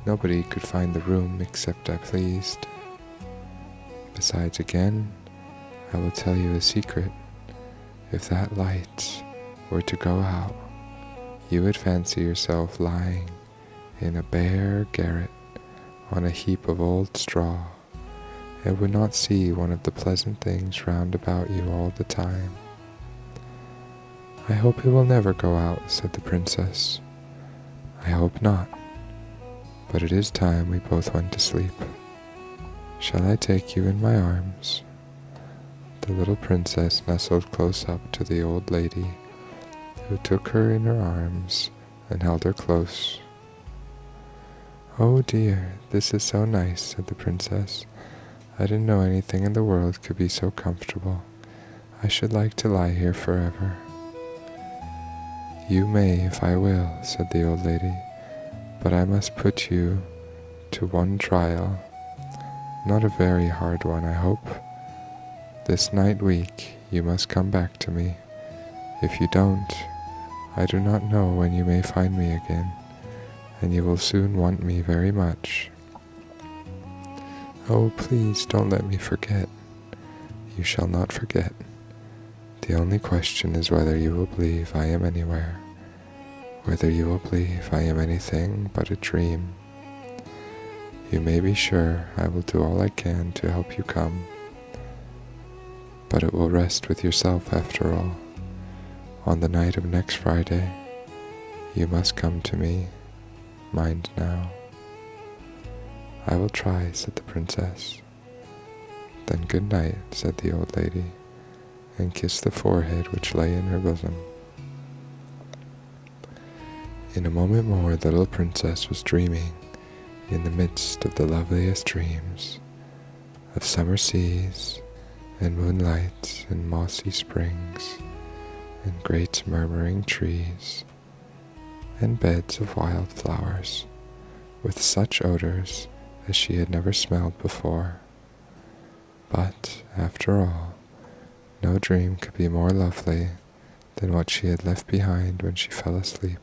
nobody could find the room except I pleased. Besides, again, I will tell you a secret. If that light were to go out, you would fancy yourself lying in a bare garret on a heap of old straw, and would not see one of the pleasant things round about you all the time. I hope it will never go out, said the princess. I hope not, but it is time we both went to sleep. Shall I take you in my arms? The little princess nestled close up to the old lady, who took her in her arms and held her close. Oh dear, this is so nice, said the princess. I didn't know anything in the world could be so comfortable. I should like to lie here forever. You may if I will, said the old lady, but I must put you to one trial. Not a very hard one, I hope. This night week you must come back to me. If you don't, I do not know when you may find me again, and you will soon want me very much. Oh, please don't let me forget. You shall not forget. The only question is whether you will believe I am anywhere, whether you will believe I am anything but a dream. You may be sure I will do all I can to help you come, but it will rest with yourself after all. On the night of next Friday, you must come to me. Mind now. I will try, said the princess. Then good night, said the old lady, and kissed the forehead which lay in her bosom. In a moment more the little princess was dreaming, in the midst of the loveliest dreams, of summer seas, and moonlight, and mossy springs, and great murmuring trees, and beds of wild flowers, with such odors as she had never smelled before. But, after all, no dream could be more lovely than what she had left behind when she fell asleep.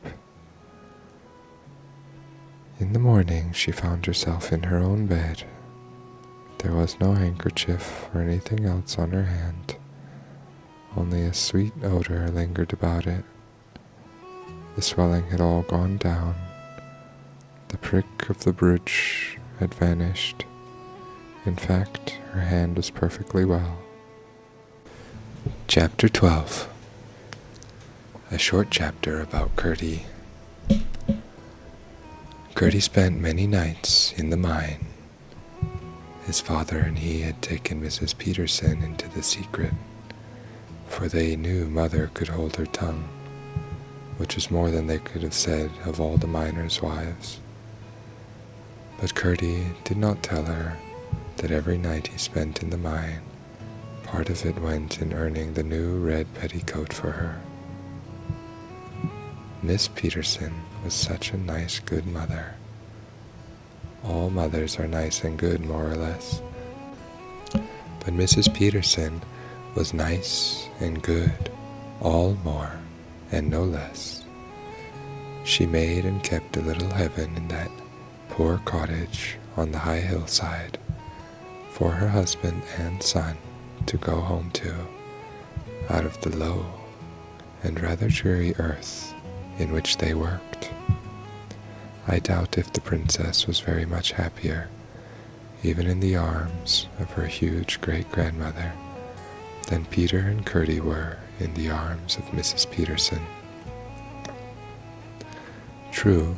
In the morning she found herself in her own bed. There was no handkerchief or anything else on her hand. Only a sweet odor lingered about it. The swelling had all gone down. The prick of the brooch had vanished. In fact, her hand was perfectly well. Chapter 12. A short chapter about Gertie. Gertie spent many nights in the mine. His father and he had taken Mrs. Peterson into the secret, for they knew Mother could hold her tongue, which was more than they could have said of all the miners' wives. But Gertie did not tell her that every night he spent in the mine, part of it went in earning the new red petticoat for her. Miss Peterson was such a nice, good mother. All mothers are nice and good, more or less. But Mrs. Peterson was nice and good, all more and no less. She made and kept a little heaven in that poor cottage on the high hillside for her husband and son to go home to, out of the low and rather dreary earth in which they worked. I doubt if the princess was very much happier, even in the arms of her huge great-grandmother, than Peter and Gertie were in the arms of Mrs. Peterson. True,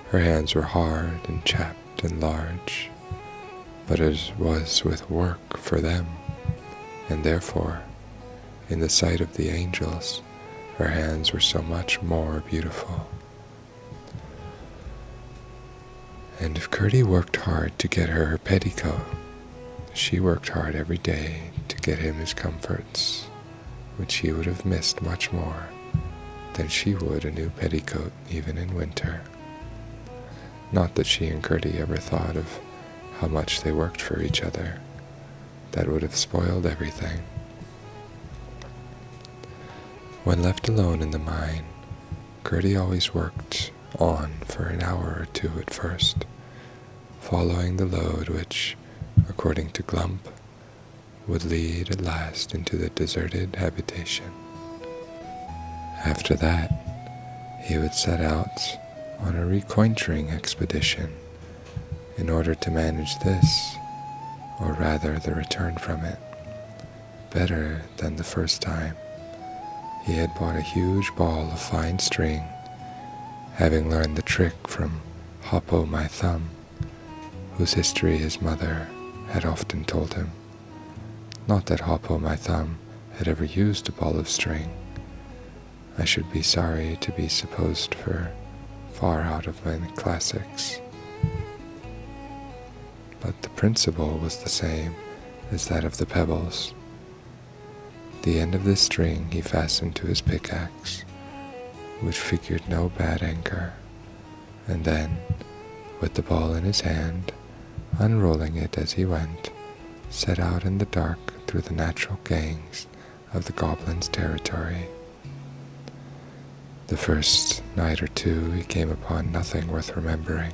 her hands were hard and chapped and large, but it was with work for them, and therefore, in the sight of the angels, Her hands were so much more beautiful. And if Gertie worked hard to get her petticoat, she worked hard every day to get him his comforts, which he would have missed much more than she would a new petticoat even in winter. Not that she and Gertie ever thought of how much they worked for each other. That would have spoiled everything. When left alone in the mine, Gertie always worked on for an hour or two at first, following the load which, according to Glump, would lead at last into the deserted habitation. After that, he would set out on a recointering expedition in order to manage this, or rather the return from it, better than the first time. He had bought a huge ball of fine string, having learned the trick from Hoppo my Thumb, whose history his mother had often told him. Not that Hoppo my Thumb had ever used a ball of string. I should be sorry to be supposed for far out of my classics. But the principle was the same as that of the pebbles. The end of this string he fastened to his pickaxe, which figured no bad anchor, and then, with the ball in his hand, unrolling it as he went, set out in the dark through the natural gangs of the Goblin's territory. The first night or two he came upon nothing worth remembering,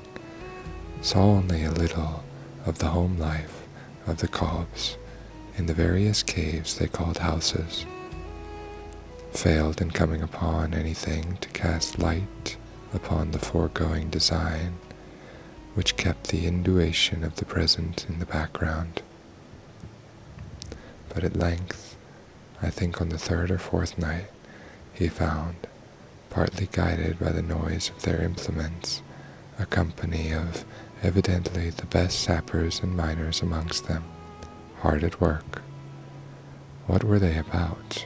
saw only a little of the home life of the Cobbs in the various caves they called houses, failed in coming upon anything to cast light upon the foregoing design, which kept the intuition of the present in the background. But at length, I think on the third or fourth night, he found, partly guided by the noise of their implements, a company of evidently the best sappers and miners amongst them, hard at work. What were they about?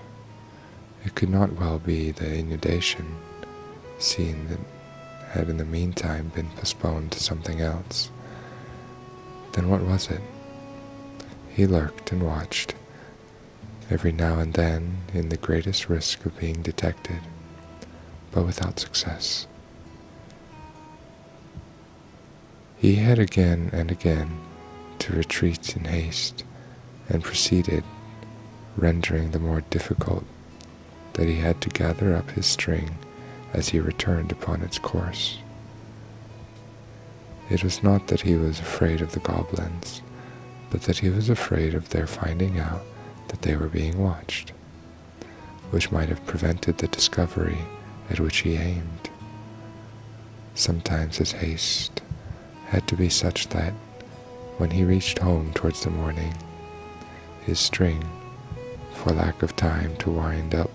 It could not well be the inundation, seeing that had in the meantime been postponed to something else. Then what was it? He lurked and watched, every now and then in the greatest risk of being detected, but without success. He had again and again to retreat in haste, and proceeded, rendering the more difficult that he had to gather up his string as he returned upon its course. It was not that he was afraid of the goblins, but that he was afraid of their finding out that they were being watched, which might have prevented the discovery at which he aimed. Sometimes his haste had to be such that, when he reached home towards the morning, his string, for lack of time to wind up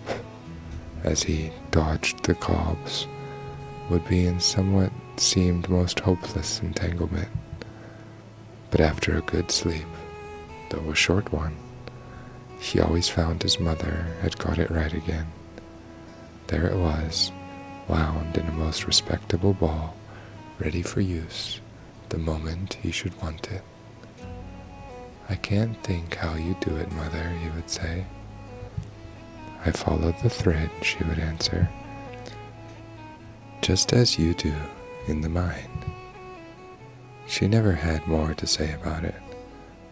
as he dodged the cobs, would be in somewhat seemed most hopeless entanglement. But after a good sleep, though a short one, he always found his mother had got it right again. There it was, wound in a most respectable ball, ready for use the moment he should want it. "I can't think how you do it, Mother," he would say. "I follow the thread," she would answer, "just as you do in the mine." She never had more to say about it,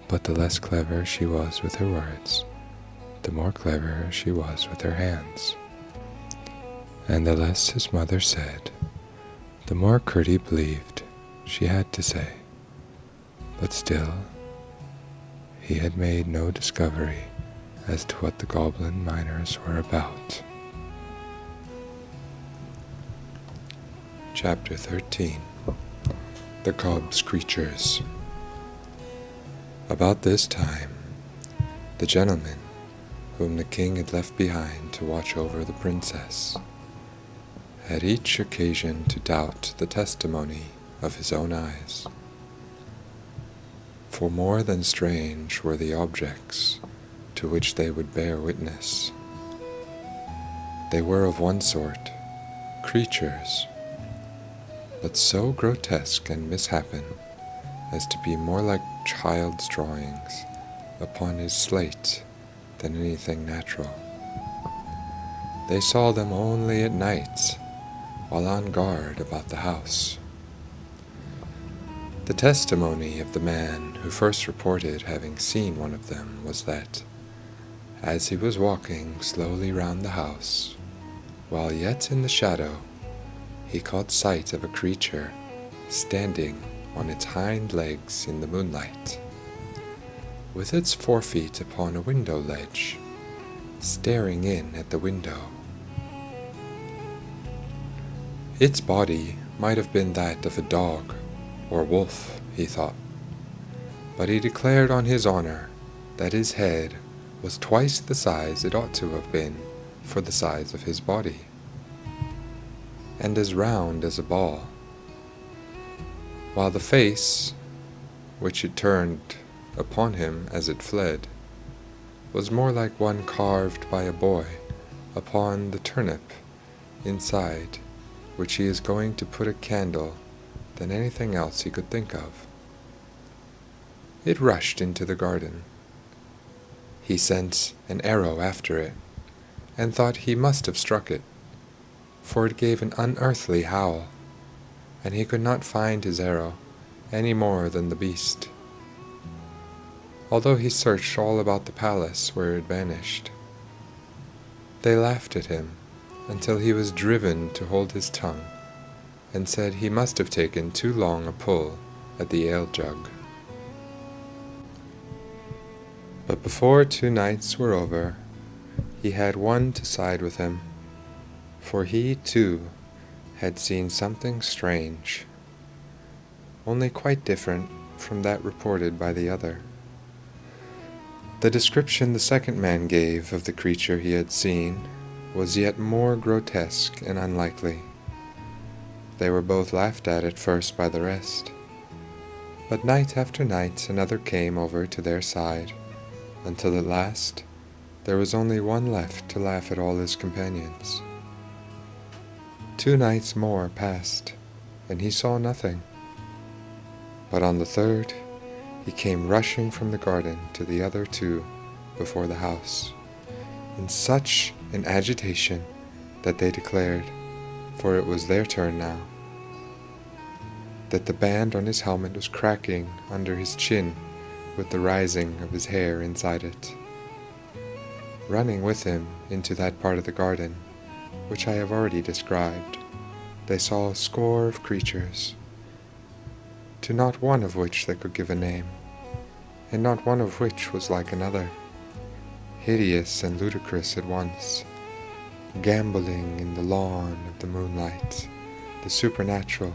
but the less clever she was with her words, the more clever she was with her hands. And the less his mother said, the more Gertie believed she had to say. But still, he had made no discovery as to what the Goblin miners were about. Chapter 13. The Cobb's Creatures. About this time, the gentleman, whom the king had left behind to watch over the princess, had each occasion to doubt the testimony of his own eyes. For more than strange were the objects to which they would bear witness. They were of one sort, creatures, but so grotesque and misshapen as to be more like child's drawings upon his slate than anything natural. They saw them only at night, while on guard about the house. The testimony of the man who first reported having seen one of them was that, as he was walking slowly round the house, while yet in the shadow, he caught sight of a creature standing on its hind legs in the moonlight, with its forefeet upon a window ledge, staring in at the window. Its body might have been that of a dog or wolf, he thought, but he declared on his honor that his head was twice the size it ought to have been for the size of his body, and as round as a ball, while the face, which it turned upon him as it fled, was more like one carved by a boy upon the turnip inside which he is going to put a candle than anything else he could think of. It rushed into the garden. He sent an arrow after it, and thought he must have struck it, for it gave an unearthly howl, and he could not find his arrow any more than the beast, although he searched all about the palace where it vanished. They laughed at him until he was driven to hold his tongue, and said he must have taken too long a pull at the ale jug. But before 2 nights were over, he had one to side with him, for he, too, had seen something strange, only quite different from that reported by the other. The description the second man gave of the creature he had seen was yet more grotesque and unlikely. They were both laughed at first by the rest, but night after night another came over to their side, until at last there was only one left to laugh at all his companions. 2 nights more passed, and he saw nothing. But on the third, he came rushing from the garden to the other 2 before the house, in such an agitation that they declared, for it was their turn now, that the band on his helmet was cracking under his chin with the rising of his hair inside it. Running with him into that part of the garden which I have already described, they saw a score of creatures, to not one of which they could give a name, and not one of which was like another, hideous and ludicrous at once, gambolling in the lawn of the moonlight, the supernatural,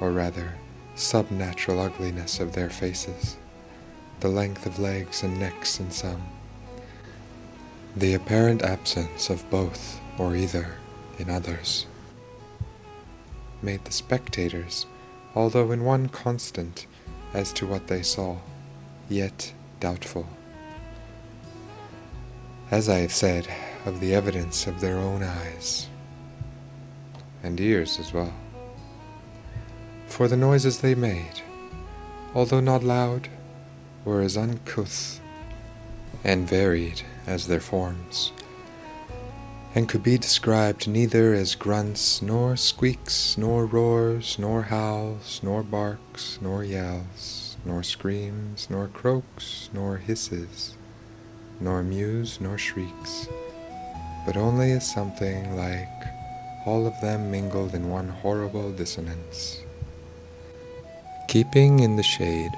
or rather subnatural ugliness of their faces, the length of legs and necks in some, the apparent absence of both or either in others, made the spectators, although in one constant as to what they saw, yet doubtful, as I have said, of the evidence of their own eyes, and ears as well. For the noises they made, although not loud, were as uncouth and varied as their forms, and could be described neither as grunts, nor squeaks, nor roars, nor howls, nor barks, nor yells, nor screams, nor croaks, nor hisses, nor mews, nor shrieks, but only as something like all of them mingled in one horrible dissonance. Keeping in the shade,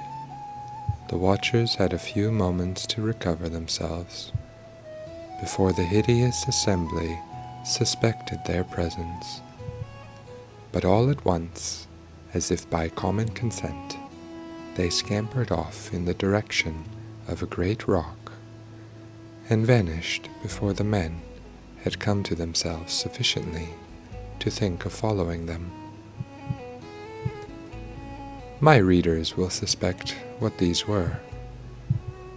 the watchers had a few moments to recover themselves before the hideous assembly suspected their presence. But all at once, as if by common consent, they scampered off in the direction of a great rock, and vanished before the men had come to themselves sufficiently to think of following them. My readers will suspect what these were,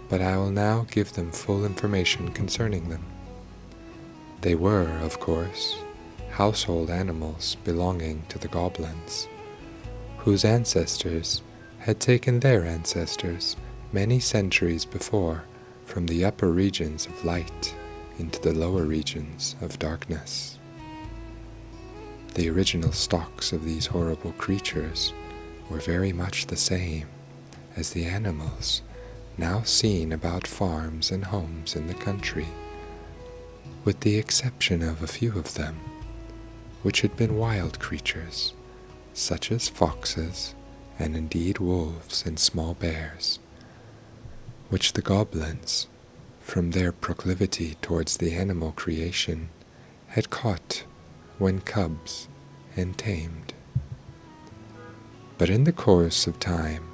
but I will now give them full information concerning them. They were, of course, household animals belonging to the goblins, whose ancestors had taken their ancestors many centuries before from the upper regions of light into the lower regions of darkness. The original stocks of these horrible creatures were very much the same as the animals now seen about farms and homes in the country, with the exception of a few of them, which had been wild creatures, such as foxes, and indeed wolves and small bears, which the goblins, from their proclivity towards the animal creation, had caught when cubs and tamed. But in the course of time,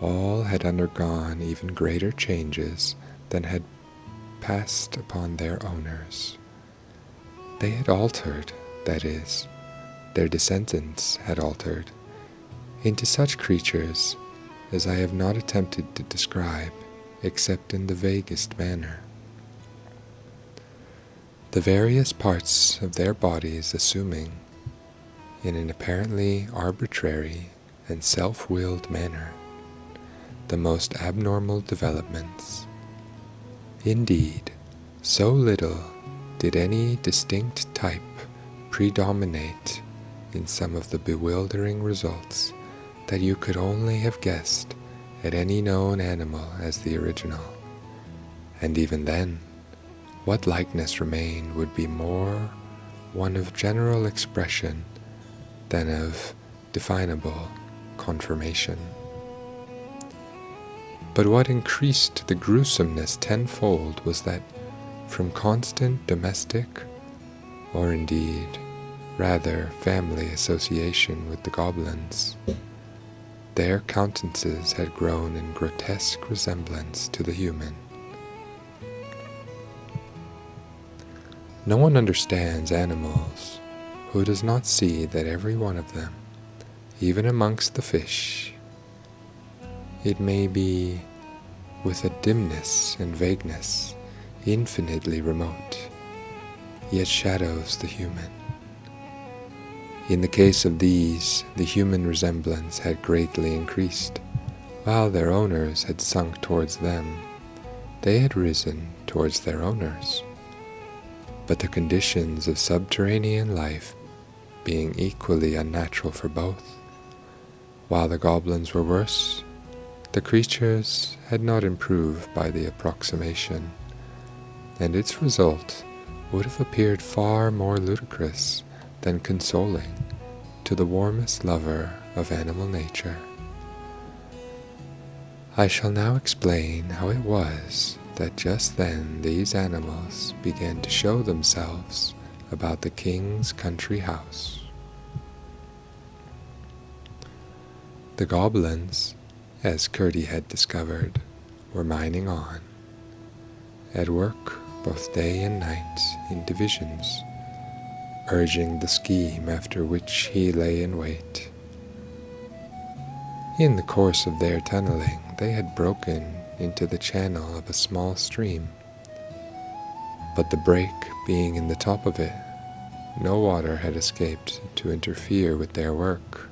all had undergone even greater changes than had passed upon their owners. They had altered, that is, their descendants had altered, into such creatures as I have not attempted to describe except in the vaguest manner. The various parts of their bodies assuming, in an apparently arbitrary and self-willed manner, the most abnormal developments. Indeed, so little did any distinct type predominate in some of the bewildering results that you could only have guessed at any known animal as the original. And even then, what likeness remained would be more one of general expression than of definable confirmation. But what increased the gruesomeness tenfold was that from constant domestic, or indeed rather family association with the goblins, their countenances had grown in grotesque resemblance to the human. No one understands animals who does not see that every one of them, even amongst the fish, it may be with a dimness and vagueness infinitely remote, yet shadows the human. In the case of these, the human resemblance had greatly increased. While their owners had sunk towards them, they had risen towards their owners. But the conditions of subterranean life being equally unnatural for both, while the goblins were worse, the creatures had not improved by the approximation, and its result would have appeared far more ludicrous than consoling to the warmest lover of animal nature. I shall now explain how it was that just then these animals began to show themselves about the king's country house. The goblins, as Curdie had discovered, were mining on, at work both day and night in divisions, urging the scheme after which he lay in wait. In the course of their tunneling, they had broken into the channel of a small stream, but the break being in the top of it, no water had escaped to interfere with their work.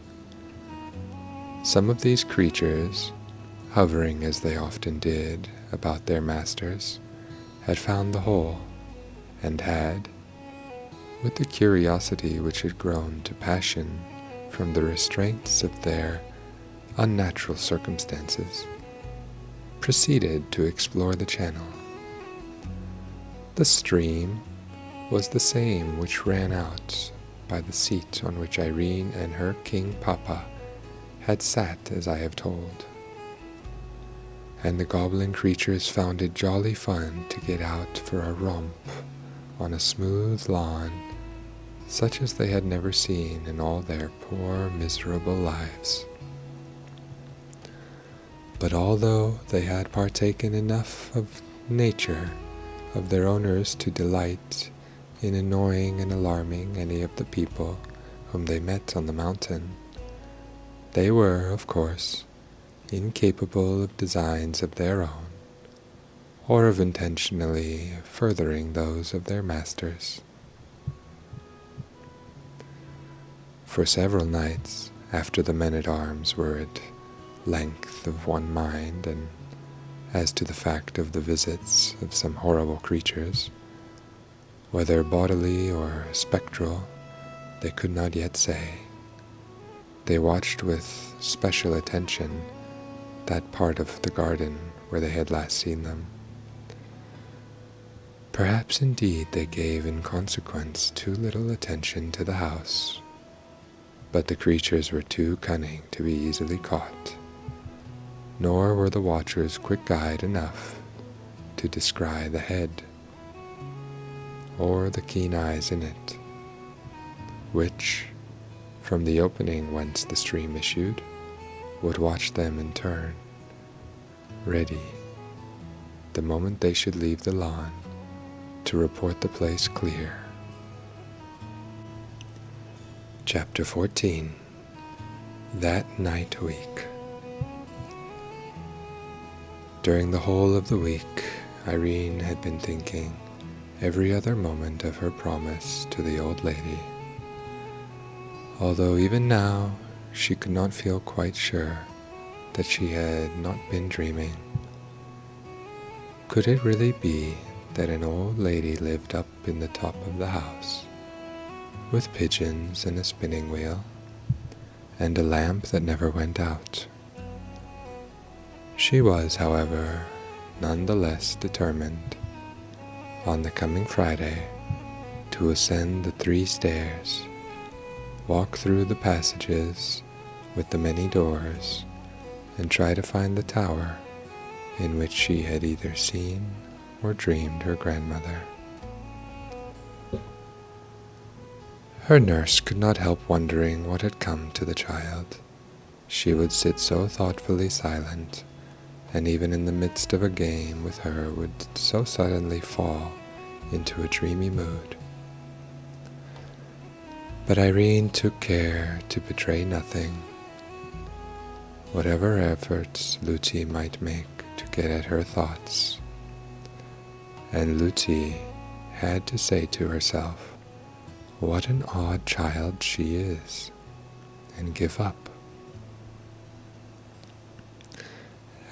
Some of these creatures, hovering as they often did about their masters, had found the hole, and had, with the curiosity which had grown to passion from the restraints of their unnatural circumstances, proceeded to explore the channel. The stream was the same which ran out by the seat on which Irene and her king papa had sat, as I have told, and the goblin creatures found it jolly fun to get out for a romp on a smooth lawn such as they had never seen in all their poor miserable lives. But although they had partaken enough of nature of their owners to delight in annoying and alarming any of the people whom they met on the mountain, they were, of course, incapable of designs of their own, or of intentionally furthering those of their masters, For several nights, after the men-at-arms were at length of one mind, and as to the fact of the visits of some horrible creatures, whether bodily or spectral, they could not yet say. They watched with special attention that part of the garden where they had last seen them. Perhaps indeed they gave in consequence too little attention to the house, but the creatures were too cunning to be easily caught, nor were the watchers quick-eyed enough to descry the head, or the keen eyes in it, which, from the opening whence the stream issued, would watch them in turn, ready, the moment they should leave the lawn, to report the place clear. Chapter 14. That Night Week. During the whole of the week, Irene had been thinking every other moment of her promise to the old lady, although even now she could not feel quite sure that she had not been dreaming. Could it really be that an old lady lived up in the top of the house, with pigeons and a spinning wheel, and a lamp that never went out? She was, however, none the less determined, on the coming Friday, to ascend the 3 stairs, walk through the passages with the many doors, and try to find the tower in which she had either seen or dreamed her grandmother. Her nurse could not help wondering what had come to the child. She would sit so thoughtfully silent, and even in the midst of a game with her would so suddenly fall into a dreamy mood. But Irene took care to betray nothing, whatever efforts Lucy might make to get at her thoughts. And Lucy had to say to herself, what an odd child she is, and give up.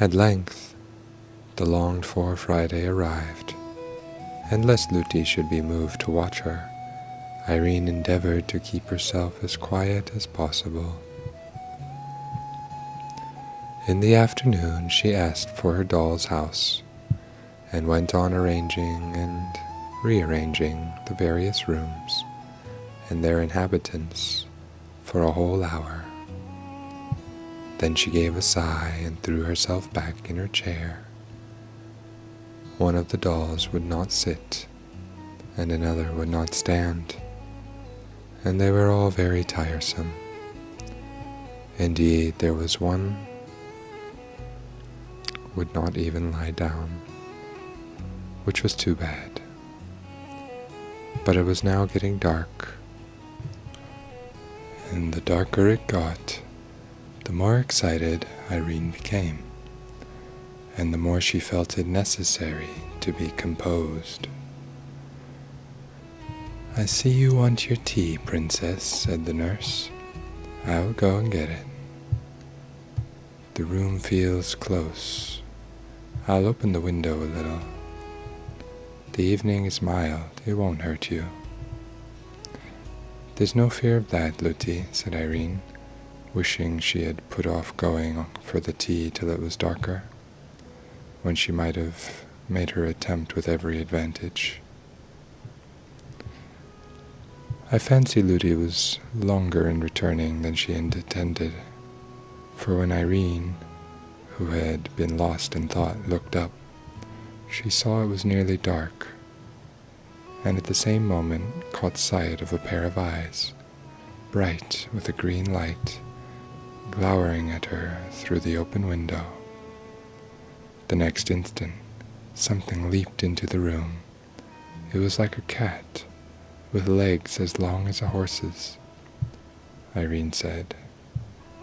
At length, the longed-for Friday arrived, and lest Lucy should be moved to watch her, Irene endeavored to keep herself as quiet as possible. In the afternoon she asked for her doll's house, and went on arranging and rearranging the various rooms and their inhabitants for a whole hour. Then she gave a sigh and threw herself back in her chair. One of the dolls would not sit, and another would not stand, and they were all very tiresome. Indeed, there was one would not even lie down, which was too bad. But it was now getting dark, and the darker it got, the more excited Irene became, and the more she felt it necessary to be composed. "I see you want your tea, Princess," said the nurse. "I'll go and get it. The room feels close. I'll open the window a little. The evening is mild, it won't hurt you." "There's no fear of that, Lucy," said Irene, wishing she had put off going for the tea till it was darker, when she might have made her attempt with every advantage. I fancy Lucy was longer in returning than she had intended, for when Irene, who had been lost in thought, looked up, she saw it was nearly dark, and at the same moment caught sight of a pair of eyes, bright with a green light, glowering at her through the open window. The next instant, something leaped into the room. It was like a cat, with legs as long as a horse's, Irene said,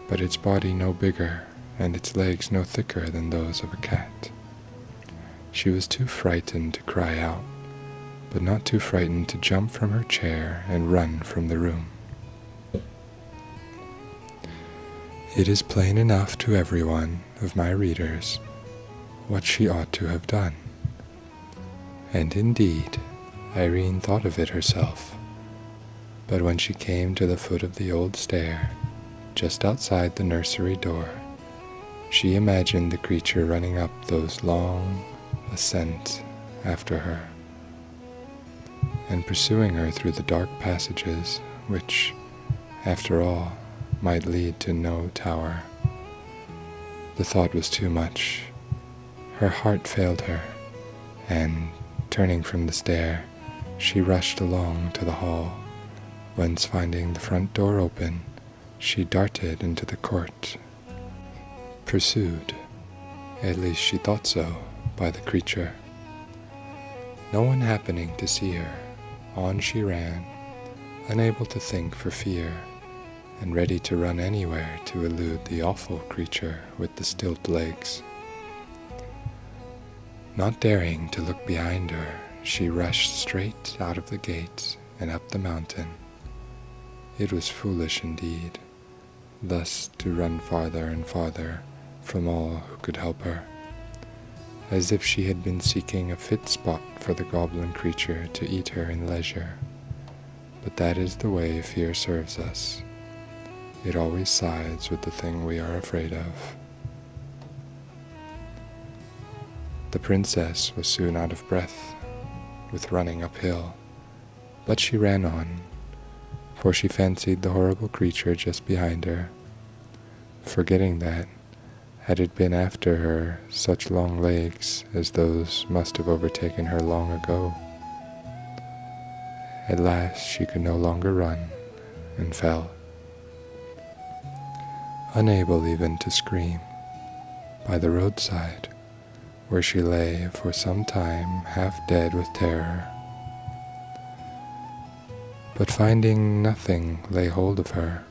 but its body no bigger, and its legs no thicker than those of a cat. She was too frightened to cry out, but not too frightened to jump from her chair and run from the room. It is plain enough to everyone of my readers what she ought to have done. And indeed, Irene thought of it herself. But when she came to the foot of the old stair, just outside the nursery door, she imagined the creature running up those long ascents after her, and pursuing her through the dark passages which, after all, might lead to no tower. The thought was too much. Her heart failed her, and, turning from the stair, she rushed along to the hall, whence finding the front door open, she darted into the court, pursued, at least she thought so, by the creature. No one happening to see her, on she ran, unable to think for fear, and ready to run anywhere to elude the awful creature with the stilt legs. Not daring to look behind her, she rushed straight out of the gate and up the mountain. It was foolish indeed, thus to run farther and farther from all who could help her, as if she had been seeking a fit spot for the goblin creature to eat her in leisure. But that is the way fear serves us. It always sides with the thing we are afraid of. The princess was soon out of breath with running uphill, but she ran on, for she fancied the horrible creature just behind her, forgetting that, had it been after her, such long legs as those must have overtaken her long ago. At last she could no longer run, and fell, unable even to scream, by the roadside, where she lay for some time half dead with terror. But finding nothing lay hold of her,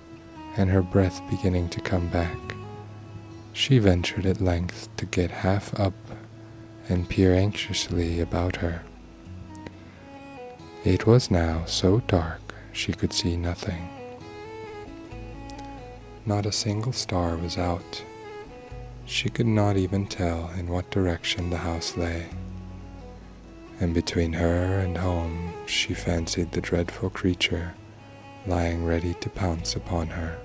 and her breath beginning to come back, she ventured at length to get half up and peer anxiously about her. It was now so dark she could see nothing. Not a single star was out. She could not even tell in what direction the house lay, and between her and home she fancied the dreadful creature lying ready to pounce upon her.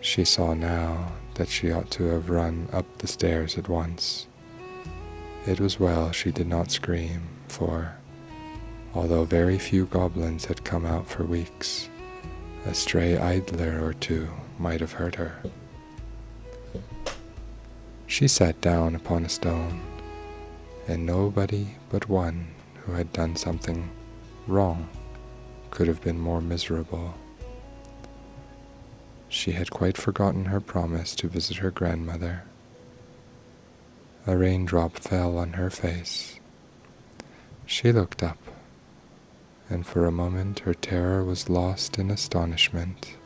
She saw now that she ought to have run up the stairs at once. It was well she did not scream, for, although very few goblins had come out for weeks, a stray idler or two might have hurt her. She sat down upon a stone, and nobody but one who had done something wrong could have been more miserable. She had quite forgotten her promise to visit her grandmother. A raindrop fell on her face. She looked up, and for a moment her terror was lost in astonishment.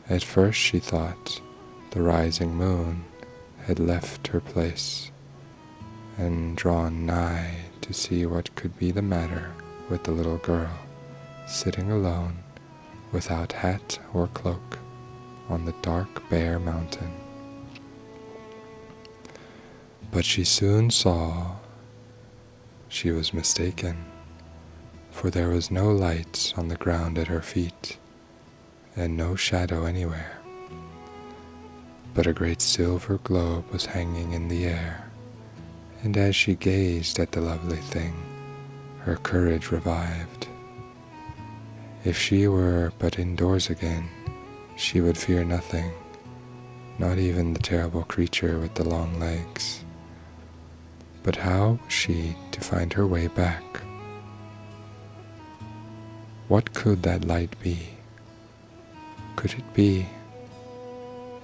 At first she thought the rising moon had left her place and drawn nigh to see what could be the matter with the little girl sitting alone, without hat or cloak, on the dark bare mountain. But she soon saw she was mistaken, for there was no light on the ground at her feet, and no shadow anywhere, but a great silver globe was hanging in the air, and as she gazed at the lovely thing, her courage revived. If she were but indoors again, she would fear nothing, not even the terrible creature with the long legs. But how was she to find her way back? What could that light be? Could it be?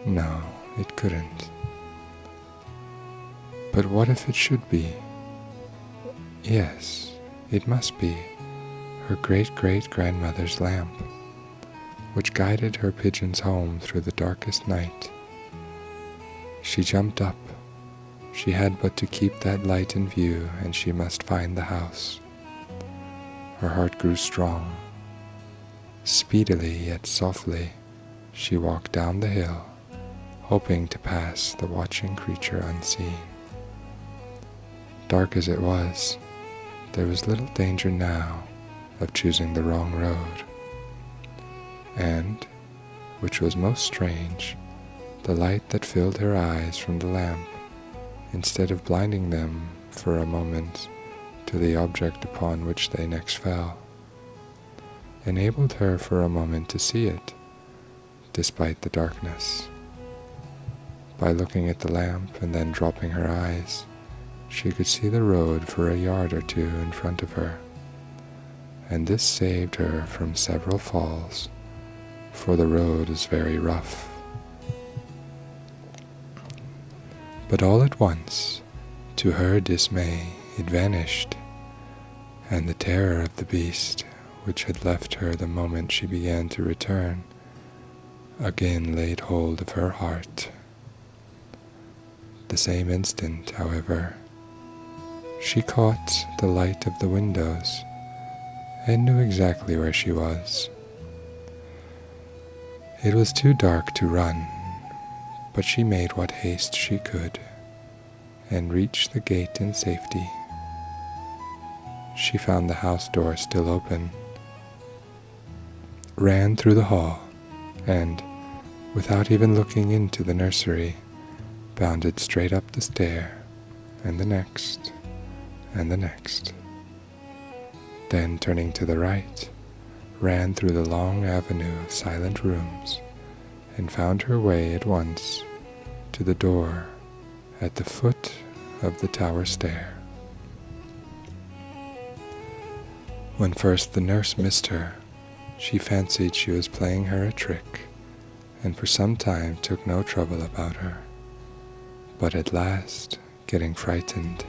No, it couldn't. But what if it should be? Yes, it must be her great-great-grandmother's lamp, which guided her pigeons home through the darkest night. She jumped up. She had but to keep that light in view, and she must find the house. Her heart grew strong. Speedily yet softly, she walked down the hill, hoping to pass the watching creature unseen. Dark as it was, there was little danger now of choosing the wrong road. And, which was most strange, the light that filled her eyes from the lamp, instead of blinding them for a moment to the object upon which they next fell, enabled her for a moment to see it, despite the darkness. By looking at the lamp and then dropping her eyes, she could see the road for a yard or two in front of her, and this saved her from several falls, for the road is very rough. But all at once, to her dismay, it vanished, and the terror of the beast, which had left her the moment she began to return, again laid hold of her heart. The same instant, however, she caught the light of the windows and knew exactly where she was. It was too dark to run, but she made what haste she could and reached the gate in safety. She found the house door still open, ran through the hall, and, without even looking into the nursery, bounded straight up the stair, and the next, and the next. Then, turning to the right, ran through the long avenue of silent rooms, and found her way at once to the door at the foot of the tower stair. When first the nurse missed her, she fancied she was playing her a trick, and for some time took no trouble about her. But at last, getting frightened,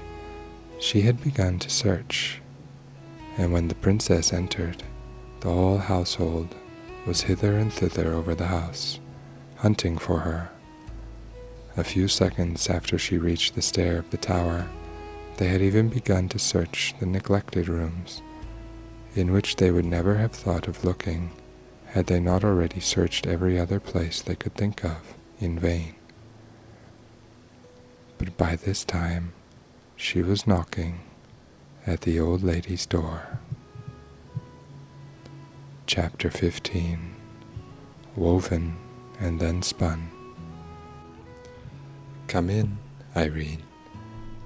she had begun to search, and when the princess entered, the whole household was hither and thither over the house, hunting for her. A few seconds after she reached the stair of the tower, they had even begun to search the neglected rooms, in which they would never have thought of looking had they not already searched every other place they could think of in vain. But by this time, she was knocking at the old lady's door. Chapter 15. Woven and then spun. "Come in, Irene,"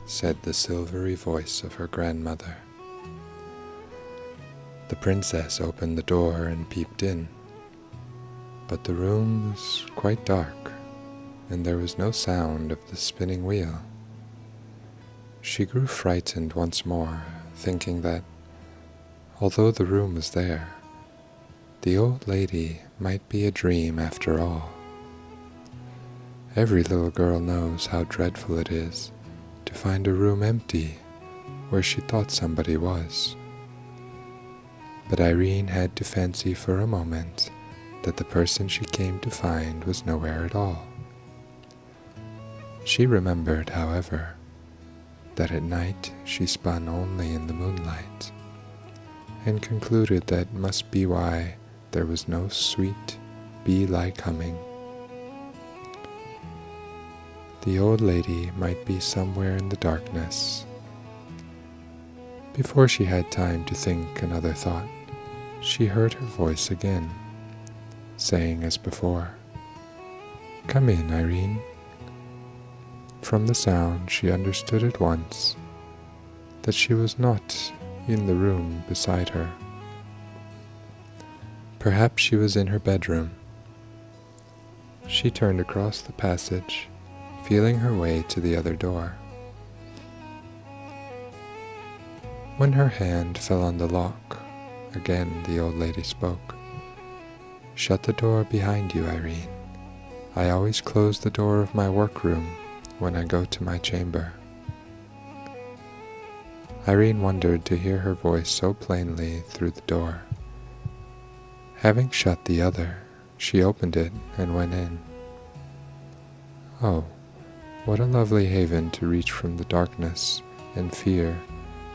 said the silvery voice of her grandmother. The princess opened the door and peeped in, but the room was quite dark, and there was no sound of the spinning wheel. She grew frightened once more, thinking that, although the room was there, the old lady might be a dream after all. Every little girl knows how dreadful it is to find a room empty where she thought somebody was. But Irene had to fancy for a moment that the person she came to find was nowhere at all. She remembered, however, that at night she spun only in the moonlight, and concluded that must be why there was no sweet, bee-like humming. The old lady might be somewhere in the darkness. Before she had time to think another thought, she heard her voice again, saying as before, "Come in, Irene." From the sound she understood at once that she was not in the room beside her. Perhaps she was in her bedroom. She turned across the passage, feeling her way to the other door. When her hand fell on the lock, again the old lady spoke. "Shut the door behind you, Irene. I always close the door of my workroom when I go to my chamber." Irene wondered to hear her voice so plainly through the door. Having shut the other, she opened it and went in. Oh, what a lovely haven to reach from the darkness and fear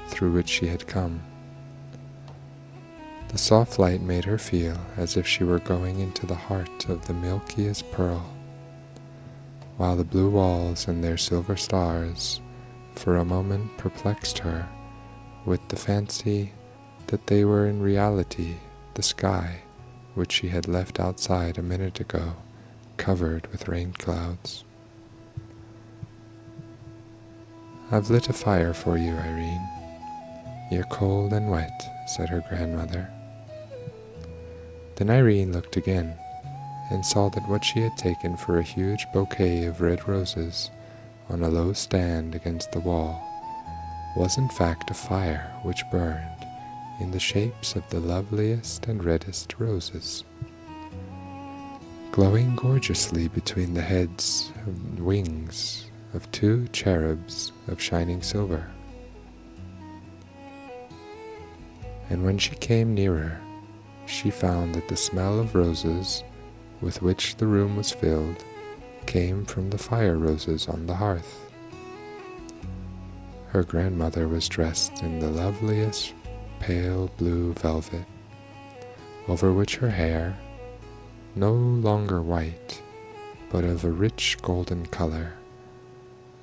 through which she had come. The soft light made her feel as if she were going into the heart of the milkiest pearl, while the blue walls and their silver stars for a moment perplexed her with the fancy that they were in reality the sky which she had left outside a minute ago, covered with rain clouds. "I've lit a fire for you, Irene. You're cold and wet," said her grandmother. Then Irene looked again, and saw that what she had taken for a huge bouquet of red roses on a low stand against the wall was in fact a fire which burned in the shapes of the loveliest and reddest roses, glowing gorgeously between the heads and wings of two cherubs of shining silver. And when she came nearer, she found that the smell of roses with which the room was filled came from the fire roses on the hearth. Her grandmother was dressed in the loveliest pale blue velvet, over which her hair, no longer white, but of a rich golden color,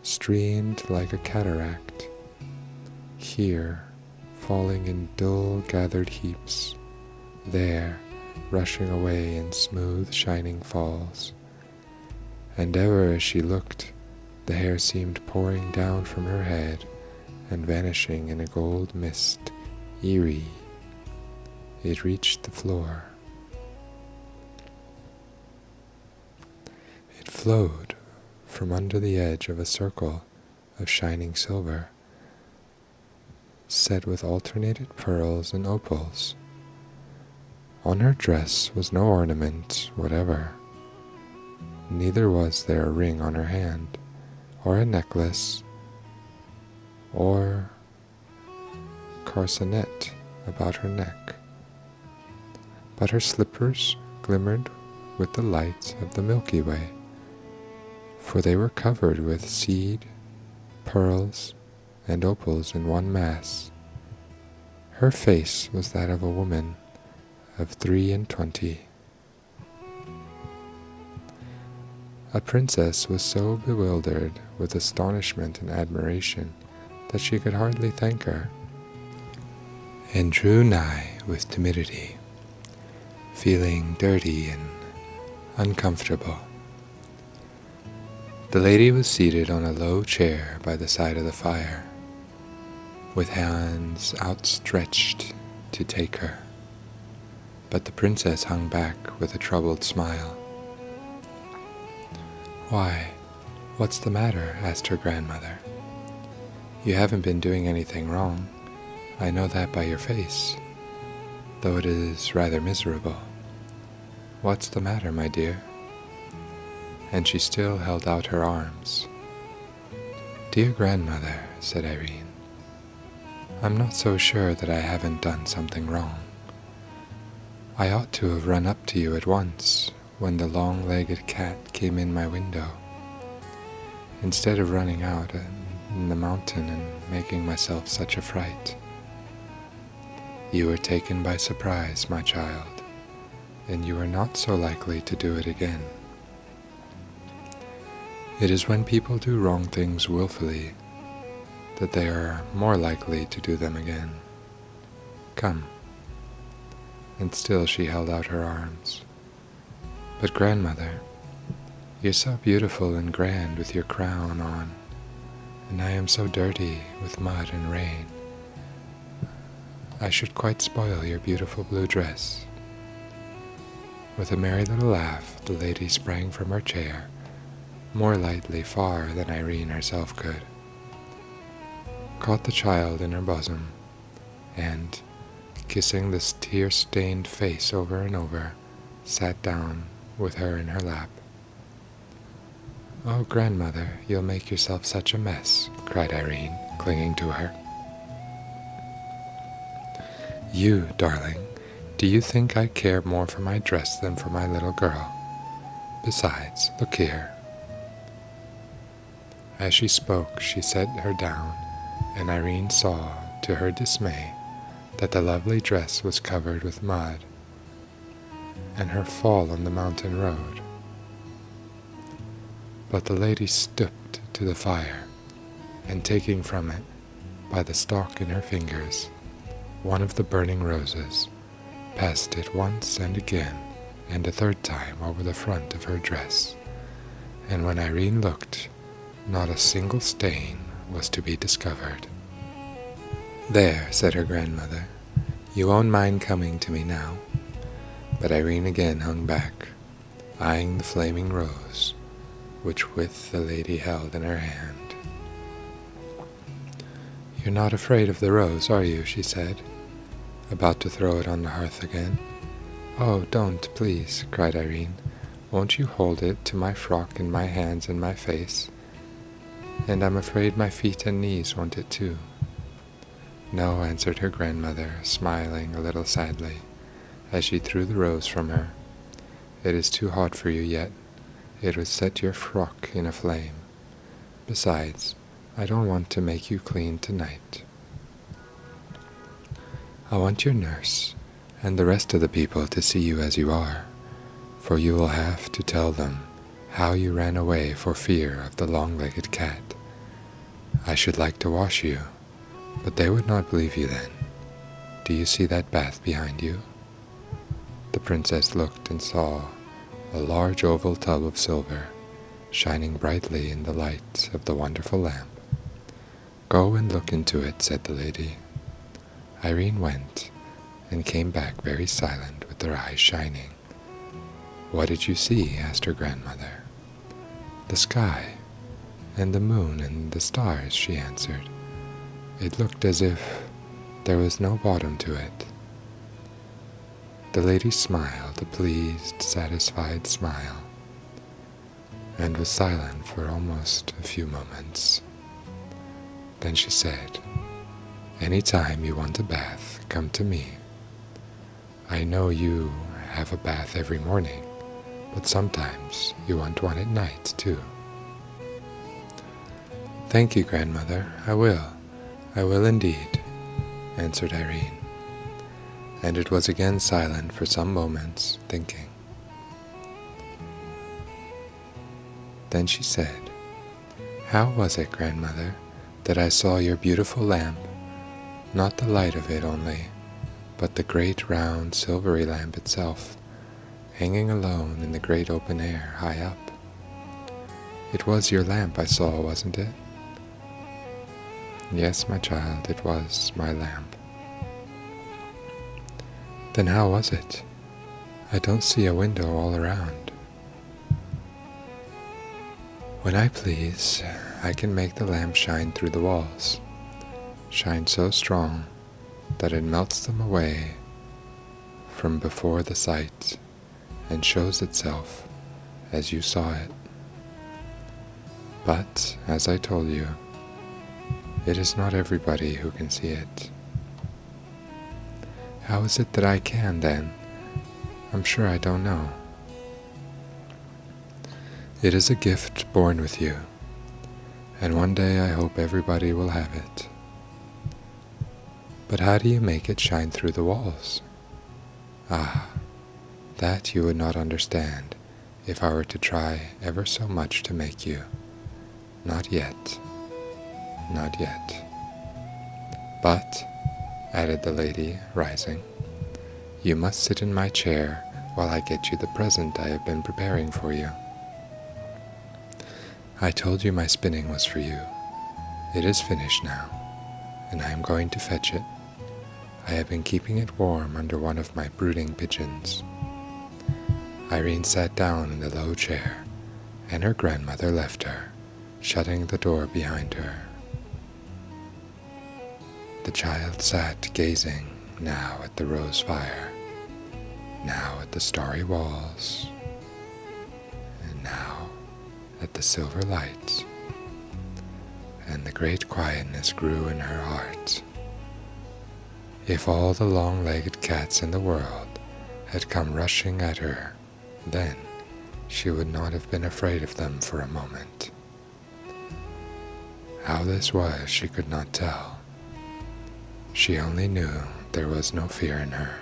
streamed like a cataract, here falling in dull gathered heaps, there rushing away in smooth shining falls, and ever as she looked, the hair seemed pouring down from her head and vanishing in a gold mist, eerie. It reached the floor. It flowed from under the edge of a circle of shining silver, set with alternated pearls and opals. On her dress was no ornament whatever, neither was there a ring on her hand, or a necklace, or corselet about her neck, but her slippers glimmered with the light of the Milky Way, for they were covered with seed, pearls, and opals in one mass. Her face was that of a woman of 23. A princess was so bewildered with astonishment and admiration that she could hardly thank her, and drew nigh with timidity, feeling dirty and uncomfortable. The lady was seated on a low chair by the side of the fire, with hands outstretched to take her, but the princess hung back with a troubled smile. "Why, what's the matter?" asked her grandmother. "You haven't been doing anything wrong. I know that by your face, though it is rather miserable. What's the matter, my dear?" And she still held out her arms. "Dear grandmother," said Irene, "I'm not so sure that I haven't done something wrong. I ought to have run up to you at once when the long-legged cat came in my window, instead of running out in the mountain and making myself such a fright. You were taken by surprise, my child, and you are not so likely to do it again. It is when people do wrong things willfully that they are more likely to do them again. Come." And still she held out her arms. "But grandmother, you're so beautiful and grand with your crown on, and I am so dirty with mud and rain. I should quite spoil your beautiful blue dress." With a merry little laugh, the lady sprang from her chair, more lightly far than Irene herself could, caught the child in her bosom, and, kissing this tear-stained face over and over, sat down with her in her lap. "Oh, grandmother, you'll make yourself such a mess," cried Irene, clinging to her. "You, darling, do you think I care more for my dress than for my little girl? Besides, look here." As she spoke, she set her down, and Irene saw, to her dismay, that the lovely dress was covered with mud, and her fall on the mountain road. But the lady stooped to the fire, and taking from it, by the stalk in her fingers, one of the burning roses, passed it once and again and a third time over the front of her dress, and when Irene looked, not a single stain was to be discovered. "There," said her grandmother, "you won't mind coming to me now." But Irene again hung back, eyeing the flaming rose, which with the lady held in her hand. "You're not afraid of the rose, are you?" she said, about to throw it on the hearth again. "Oh, don't, please," cried Irene. "Won't you hold it to my frock in my hands and my face? And I'm afraid my feet and knees want it too." "No," answered her grandmother, smiling a little sadly, as she threw the rose from her. "It is too hot for you yet. It would set your frock in a flame. Besides, I don't want to make you clean tonight. I want your nurse and the rest of the people to see you as you are, for you will have to tell them how you ran away for fear of the long-legged cat. I should like to wash you, but they would not believe you then. Do you see that bath behind you?" The princess looked and saw a large oval tub of silver, shining brightly in the light of the wonderful lamp. "Go and look into it," said the lady. Irene went, and came back very silent with her eyes shining. "What did you see?" asked her grandmother. "The sky, and the moon and the stars," she answered. "It looked as if there was no bottom to it." The lady smiled a pleased, satisfied smile, and was silent for almost a few moments. Then she said, "Any time you want a bath, come to me. I know you have a bath every morning, but sometimes you want one at night too." "Thank you, grandmother, I will indeed," answered Irene, and it was again silent for some moments, thinking. Then she said, "How was it, grandmother, that I saw your beautiful lamp, not the light of it only, but the great round silvery lamp itself, hanging alone in the great open air high up? It was your lamp I saw, wasn't it?" "Yes, my child, it was my lamp." "Then how was it? I don't see a window all around." "When I please, I can make the lamp shine through the walls, shine so strong that it melts them away from before the sight and shows itself as you saw it. But, as I told you, it is not everybody who can see it." "How is it that I can, then? I'm sure I don't know." "It is a gift born with you, and one day I hope everybody will have it." "But how do you make it shine through the walls?" "Ah, that you would not understand if I were to try ever so much to make you. Not yet, not yet. But," added the lady, rising, "you must sit in my chair while I get you the present I have been preparing for you. I told you my spinning was for you. It is finished now, and I am going to fetch it. I have been keeping it warm under one of my brooding pigeons." Irene sat down in the low chair, and her grandmother left her, shutting the door behind her. The child sat gazing now at the rose fire, now at the starry walls, and now at the silver lights, and the great quietness grew in her heart. If all the long-legged cats in the world had come rushing at her, then she would not have been afraid of them for a moment. How this was she could not tell. She only knew there was no fear in her,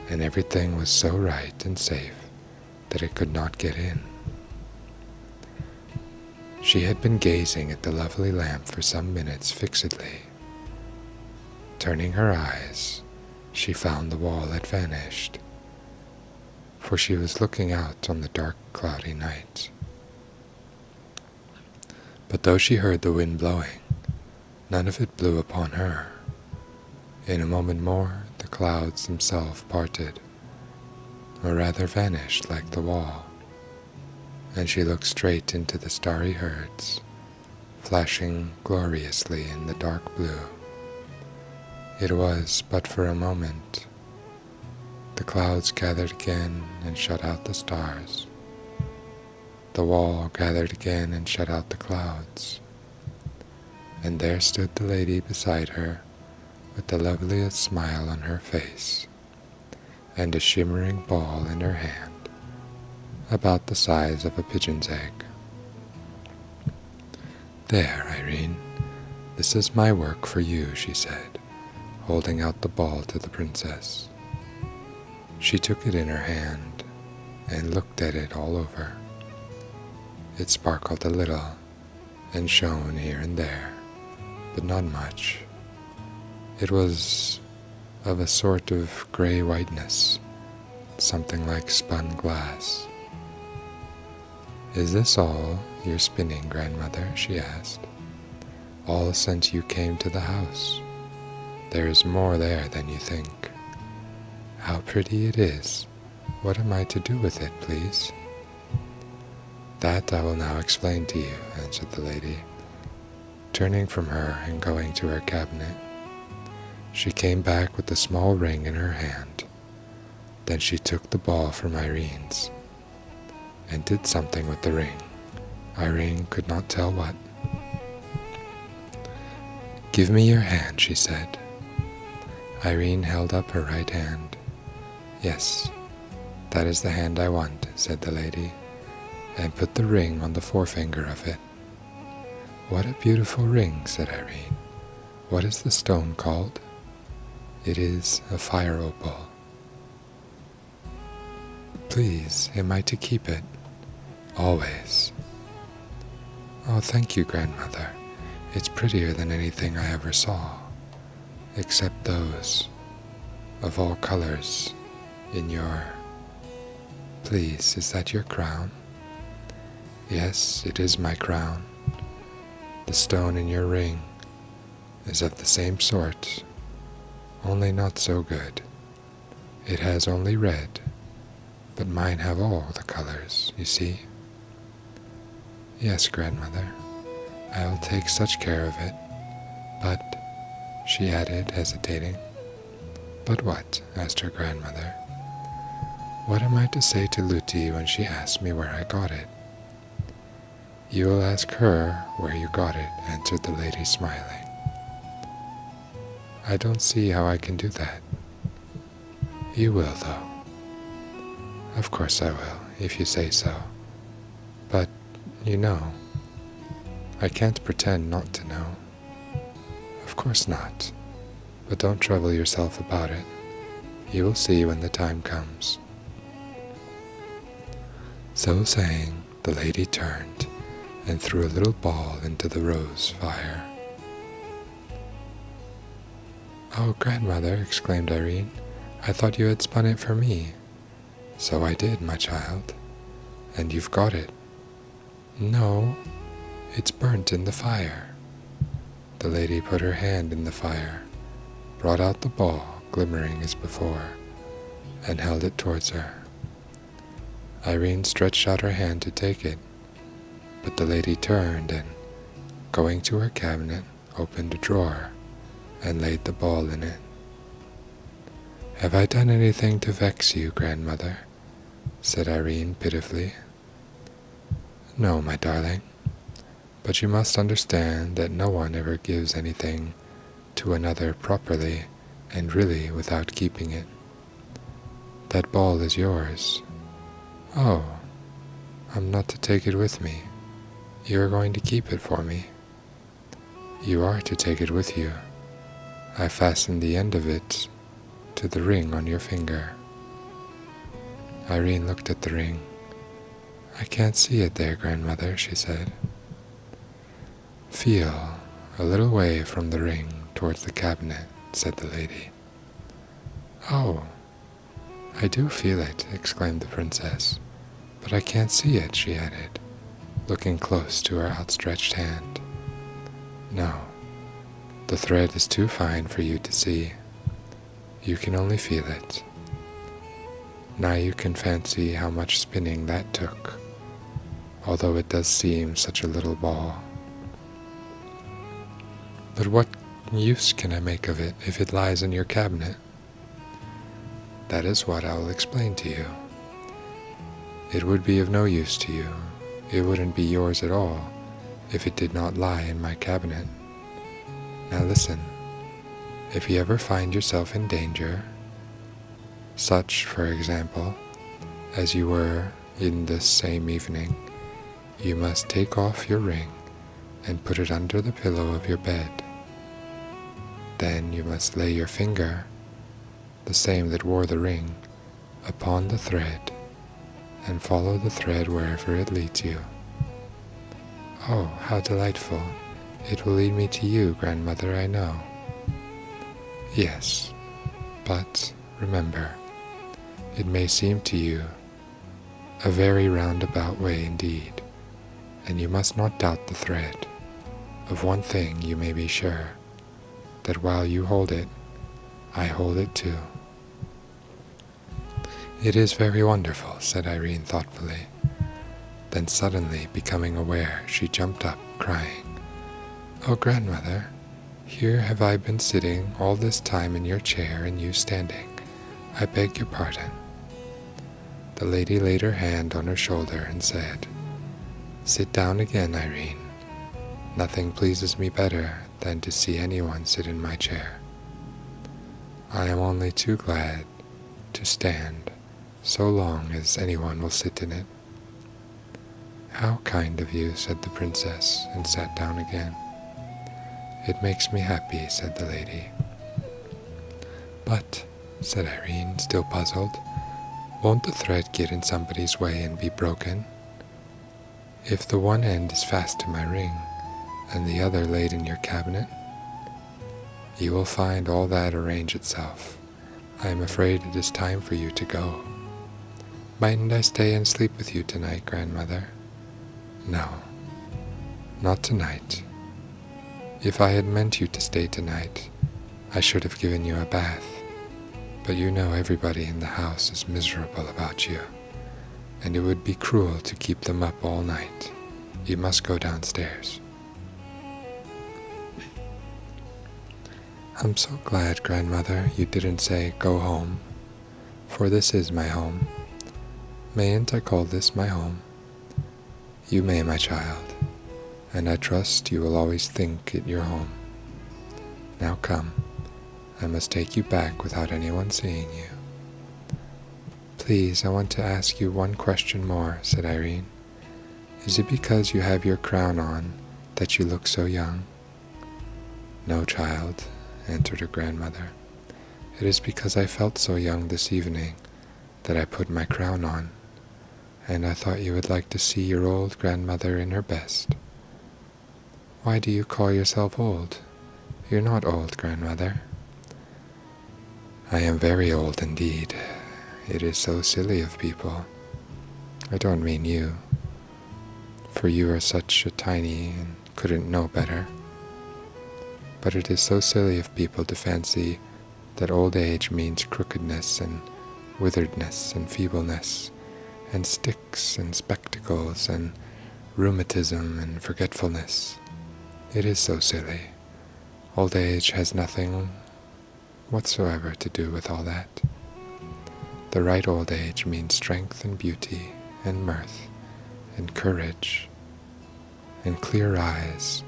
and everything was so right and safe that it could not get in. She had been gazing at the lovely lamp for some minutes fixedly. Turning her eyes, she found the wall had vanished, for she was looking out on the dark, cloudy night. But though she heard the wind blowing, none of it blew upon her. In a moment more, the clouds themselves parted, or rather vanished like the wall, and she looked straight into the starry herds, flashing gloriously in the dark blue. It was but for a moment. The clouds gathered again and shut out the stars. The wall gathered again and shut out the clouds. And there stood the lady beside her, with the loveliest smile on her face, and a shimmering ball in her hand, about the size of a pigeon's egg. "There, Irene, this is my work for you," she said, holding out the ball to the princess. She took it in her hand and looked at it all over. It sparkled a little and shone here and there, but not much. It was of a sort of gray whiteness, something like spun glass. "Is this all you're spinning, grandmother?" she asked. "All since you came to the house? There is more there than you think. How pretty it is! What am I to do with it, please?" "That I will now explain to you," answered the lady, turning from her and going to her cabinet. She came back with a small ring in her hand. Then she took the ball from Irene's and did something with the ring. Irene could not tell what. "Give me your hand," she said. Irene held up her right hand. "Yes, that is the hand I want," said the lady, and put the ring on the forefinger of it. "What a beautiful ring," said Irene. "What is the stone called?" "It is a fire opal." "Please, am I to keep it?" "Always." "Oh, thank you, grandmother. It's prettier than anything I ever saw, except those, of all colors, in your... Please, is that your crown?" "Yes, it is my crown. The stone in your ring is of the same sort, only not so good. It has only red, but mine have all the colors, you see." "Yes, grandmother, I will take such care of it. But," she added, hesitating. "But what?" asked her grandmother. "What am I to say to Luti when she asks me where I got it?" "You will ask her where you got it," answered the lady, smiling. "I don't see how I can do that." "You will, though." "Of course I will, if you say so. But, you know, I can't pretend not to know." "Of course not. But don't trouble yourself about it. You will see when the time comes." So saying, the lady turned and threw a little ball into the rose fire. "Oh, grandmother," exclaimed Irene, "I thought you had spun it for me." "So I did, my child. And you've got it." "No, it's burnt in the fire." The lady put her hand in the fire, brought out the ball, glimmering as before, and held it towards her. Irene stretched out her hand to take it, but the lady turned and, going to her cabinet, opened a drawer and laid the ball in it. "Have I done anything to vex you, grandmother?" said Irene pitifully. "No, my darling, but you must understand that no one ever gives anything to another properly and really without keeping it. That ball is yours." "Oh, I'm not to take it with me. You are going to keep it for me." "You are to take it with you. I fastened the end of it to the ring on your finger." Irene looked at the ring. "I can't see it there, grandmother," she said. "Feel a little way from the ring towards the cabinet," said the lady. "Oh, I do feel it," exclaimed the princess. "But I can't see it," she added, looking close to her outstretched hand. "No, the thread is too fine for you to see. You can only feel it. Now you can fancy how much spinning that took, although it does seem such a little ball. But what use can I make of it if it lies in your cabinet? That is what I will explain to you. It would be of no use to you. It wouldn't be yours at all if it did not lie in my cabinet. Now listen. If you ever find yourself in danger, such, for example, as you were in this same evening, you must take off your ring and put it under the pillow of your bed. Then you must lay your finger, the same that wore the ring, upon the thread, and follow the thread wherever it leads you." "Oh, how delightful! It will lead me to you, grandmother, I know." "Yes, but remember, it may seem to you a very roundabout way indeed, and you must not doubt the thread. Of one thing you may be sure, that while you hold it, I hold it too." "It is very wonderful," said Irene thoughtfully. Then suddenly becoming aware, she jumped up, crying, "Oh, grandmother, here have I been sitting all this time in your chair and you standing. I beg your pardon." The lady laid her hand on her shoulder and said, "Sit down again, Irene. Nothing pleases me better than to see anyone sit in my chair. I am only too glad to stand so long as anyone will sit in it." "How kind of you," said the princess, and sat down again. "It makes me happy," said the lady. "But," said Irene, still puzzled, "won't the thread get in somebody's way and be broken? If the one end is fast to my ring, and the other laid in your cabinet?" "You will find all that arrange itself. I am afraid it is time for you to go." "Mightn't I stay and sleep with you tonight, grandmother?" "No, not tonight. If I had meant you to stay tonight, I should have given you a bath. But you know everybody in the house is miserable about you, and it would be cruel to keep them up all night. You must go downstairs." "I'm so glad, grandmother, you didn't say go home, for this is my home. Mayn't I call this my home?" "You may, my child, and I trust you will always think it your home. Now come, I must take you back without anyone seeing you." "Please, I want to ask you one question more," said Irene. "Is it because you have your crown on that you look so young?" "No, child," answered her grandmother. "It is because I felt so young this evening that I put my crown on, and I thought you would like to see your old grandmother in her best." "Why do you call yourself old? You're not old, grandmother." "I am very old indeed. It is so silly of people. I don't mean you, for you are such a tiny and couldn't know better. But it is so silly of people to fancy that old age means crookedness and witheredness and feebleness, and sticks and spectacles and rheumatism and forgetfulness. It is so silly. Old age has nothing whatsoever to do with all that. The right old age means strength and beauty and mirth and courage and clear eyes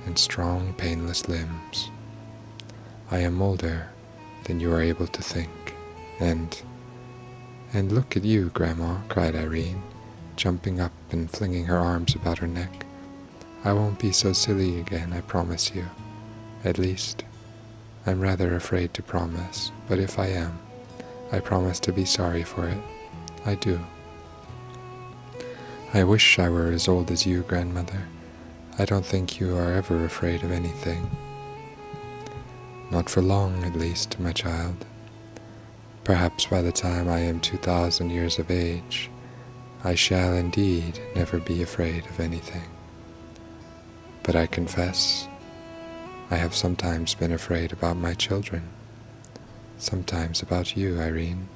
and strong, painless limbs. I am older than you are able to think, and look at you, Grandma," cried Irene, jumping up and flinging her arms about her neck. "I won't be so silly again, I promise you. At least, I'm rather afraid to promise, but if I am, I promise to be sorry for it. I do. I wish I were as old as you, grandmother. I don't think you are ever afraid of anything. Not for long, at least, my child. Perhaps by the time I am 2,000 years of age, I shall indeed never be afraid of anything. But I confess, I have sometimes been afraid about my children, sometimes about you, Irene.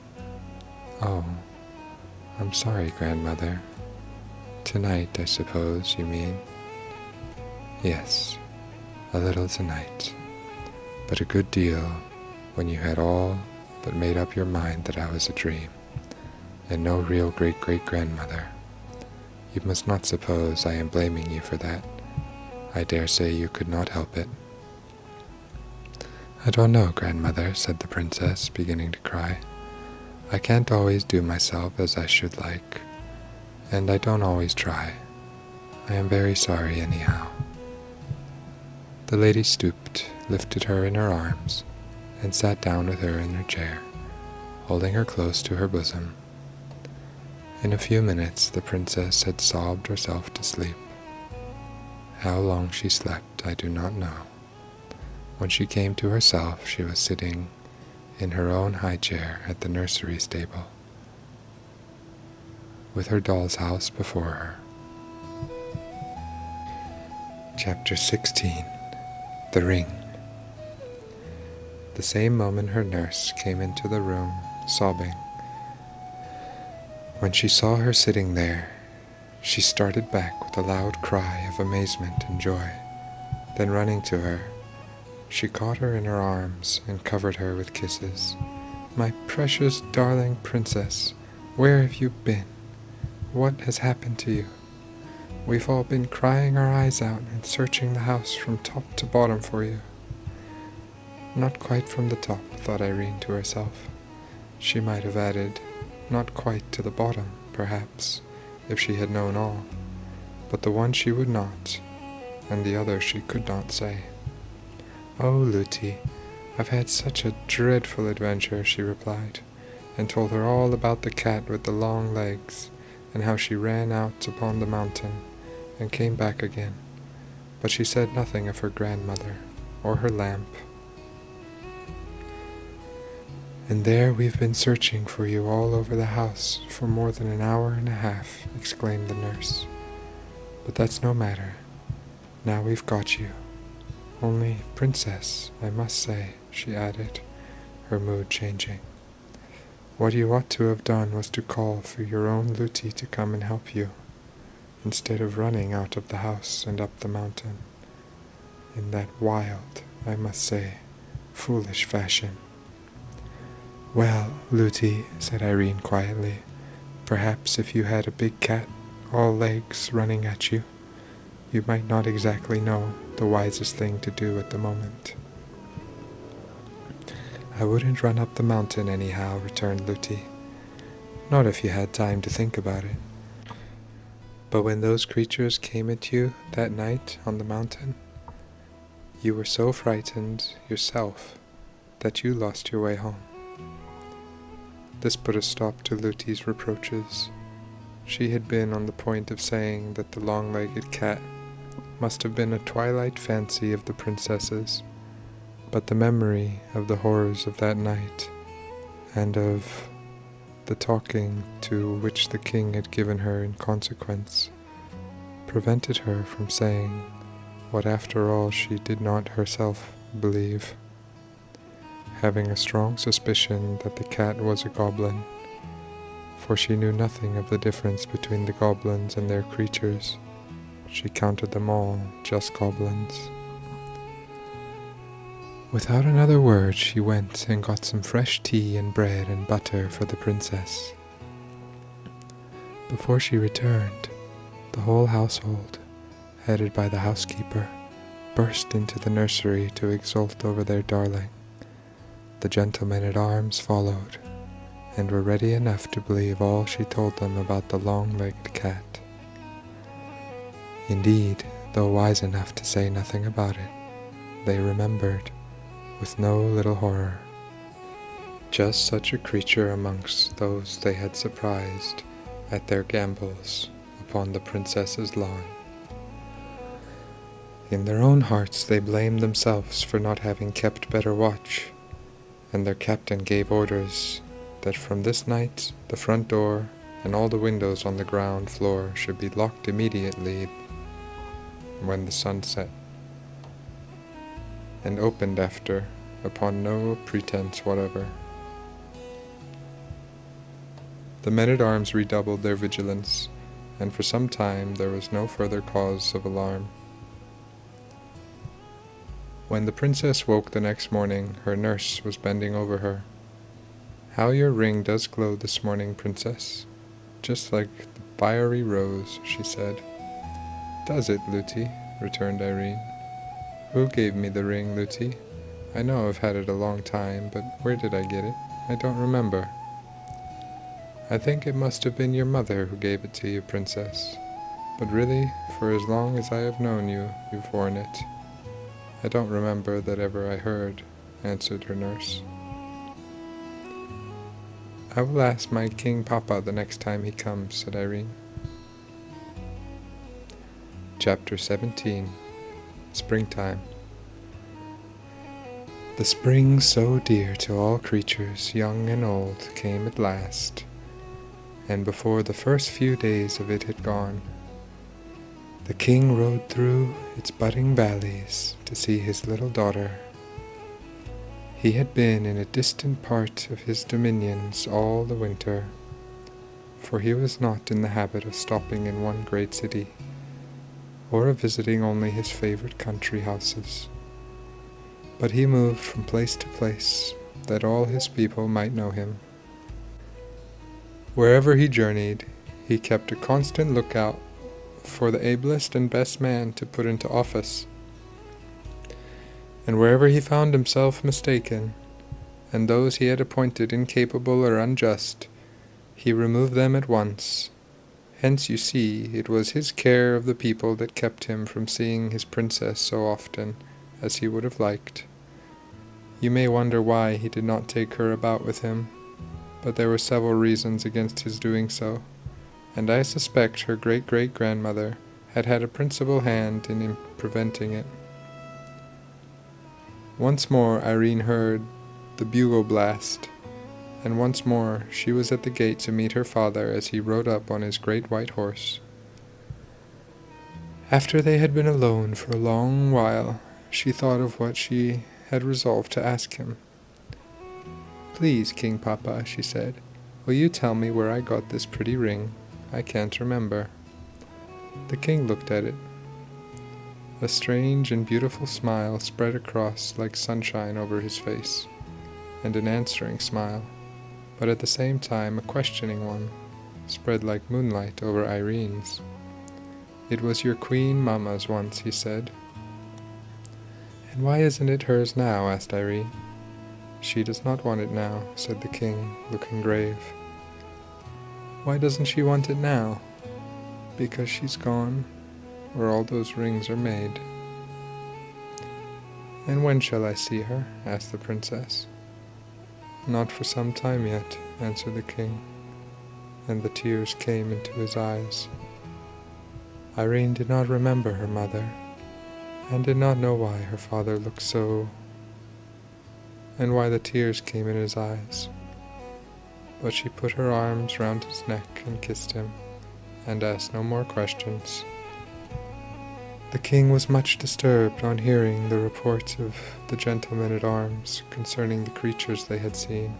Oh, I'm sorry, grandmother. Tonight, I suppose, you mean? Yes, a little tonight, but a good deal when you had all but made up your mind that I was a dream, and no real great-great-grandmother. You must not suppose I am blaming you for that. I dare say you could not help it. I don't know, grandmother, said the princess, beginning to cry. I can't always do myself as I should like, and I don't always try. I am very sorry anyhow. The lady stooped, lifted her in her arms, and sat down with her in her chair, holding her close to her bosom. In a few minutes the princess had sobbed herself to sleep. How long she slept I do not know. When she came to herself, she was sitting in her own high chair at the nursery stable, with her doll's house before her. Chapter 16. The Ring. The same moment her nurse came into the room, sobbing. When she saw her sitting there, she started back with a loud cry of amazement and joy. Then running to her, she caught her in her arms and covered her with kisses. My precious darling princess, where have you been? What has happened to you? We've all been crying our eyes out and searching the house from top to bottom for you. Not quite from the top, thought Irene to herself. She might have added, not quite to the bottom, perhaps, if she had known all, but the one she would not, and the other she could not say. Oh, Lootie, I've had such a dreadful adventure, she replied, and told her all about the cat with the long legs, and how she ran out upon the mountain, and came back again. But she said nothing of her grandmother, or her lamp. And there we've been searching for you all over the house for more than an hour and a half, exclaimed the nurse. But that's no matter. Now we've got you. Only, princess, I must say, she added, her mood changing, what you ought to have done was to call for your own Lootie to come and help you, instead of running out of the house and up the mountain, in that wild, I must say, foolish fashion. Well, Lootie, said Irene quietly, perhaps if you had a big cat, all legs, running at you, you might not exactly know the wisest thing to do at the moment. I wouldn't run up the mountain anyhow, returned Lootie. Not if you had time to think about it. But when those creatures came at you that night on the mountain, you were so frightened yourself that you lost your way home. This put a stop to Lootie's reproaches. She had been on the point of saying that the long-legged cat must have been a twilight fancy of the princess's, but the memory of the horrors of that night, and of the talking to which the king had given her in consequence, prevented her from saying what after all she did not herself believe. Having a strong suspicion that the cat was a goblin, for she knew nothing of the difference between the goblins and their creatures, she counted them all just goblins. Without another word she went and got some fresh tea and bread and butter for the princess. Before she returned, the whole household, headed by the housekeeper, burst into the nursery to exult over their darling. The gentlemen-at-arms followed, and were ready enough to believe all she told them about the long-legged cat. Indeed, though wise enough to say nothing about it, they remembered, with no little horror. Just such a creature amongst those they had surprised at their gambols upon the princess's lawn. In their own hearts they blamed themselves for not having kept better watch, and their captain gave orders that from this night the front door and all the windows on the ground floor should be locked immediately when the sun set, and opened after, upon no pretense whatever. The men-at-arms redoubled their vigilance, and for some time there was no further cause of alarm. When the princess woke the next morning, her nurse was bending over her. "How your ring does glow this morning, princess, just like the fiery rose," she said. "Does it, Lootie?" returned Irene. "Who gave me the ring, Lootie? I know I've had it a long time, but where did I get it? I don't remember." "I think it must have been your mother who gave it to you, princess. But really, for as long as I have known you, you've worn it." "I don't remember that ever I heard," answered her nurse. "I will ask my King Papa the next time he comes," said Irene. Chapter 17. Springtime. The spring so dear to all creatures, young and old, came at last, and before the first few days of it had gone, the king rode through its budding valleys to see his little daughter. He had been in a distant part of his dominions all the winter, for he was not in the habit of stopping in one great city, or of visiting only his favorite country houses, but he moved from place to place, that all his people might know him. Wherever he journeyed, he kept a constant lookout for the ablest and best man to put into office, and wherever he found himself mistaken, and those he had appointed incapable or unjust, he removed them at once. Hence you see, it was his care of the people that kept him from seeing his princess so often as he would have liked. You may wonder why he did not take her about with him, but there were several reasons against his doing so, and I suspect her great-great-grandmother had had a principal hand in preventing it. Once more Irene heard the bugle blast, and once more she was at the gate to meet her father as he rode up on his great white horse. After they had been alone for a long while, she thought of what she had resolved to ask him. "Please, King Papa," she said, "will you tell me where I got this pretty ring? I can't remember." The king looked at it. A strange and beautiful smile spread across like sunshine over his face, and an answering smile, but at the same time a questioning one, spread like moonlight over Irene's. "It was your queen mamma's once," he said. "And why isn't it hers now?" asked Irene. "She does not want it now," said the king, looking grave. "Why doesn't she want it now?" "Because she's gone where all those rings are made." "And when shall I see her?" asked the princess. "Not for some time yet," answered the king, and the tears came into his eyes. Irene did not remember her mother, and did not know why her father looked so, and why the tears came in his eyes. But she put her arms round his neck and kissed him, and asked no more questions. The king was much disturbed on hearing the report of the gentlemen-at-arms concerning the creatures they had seen,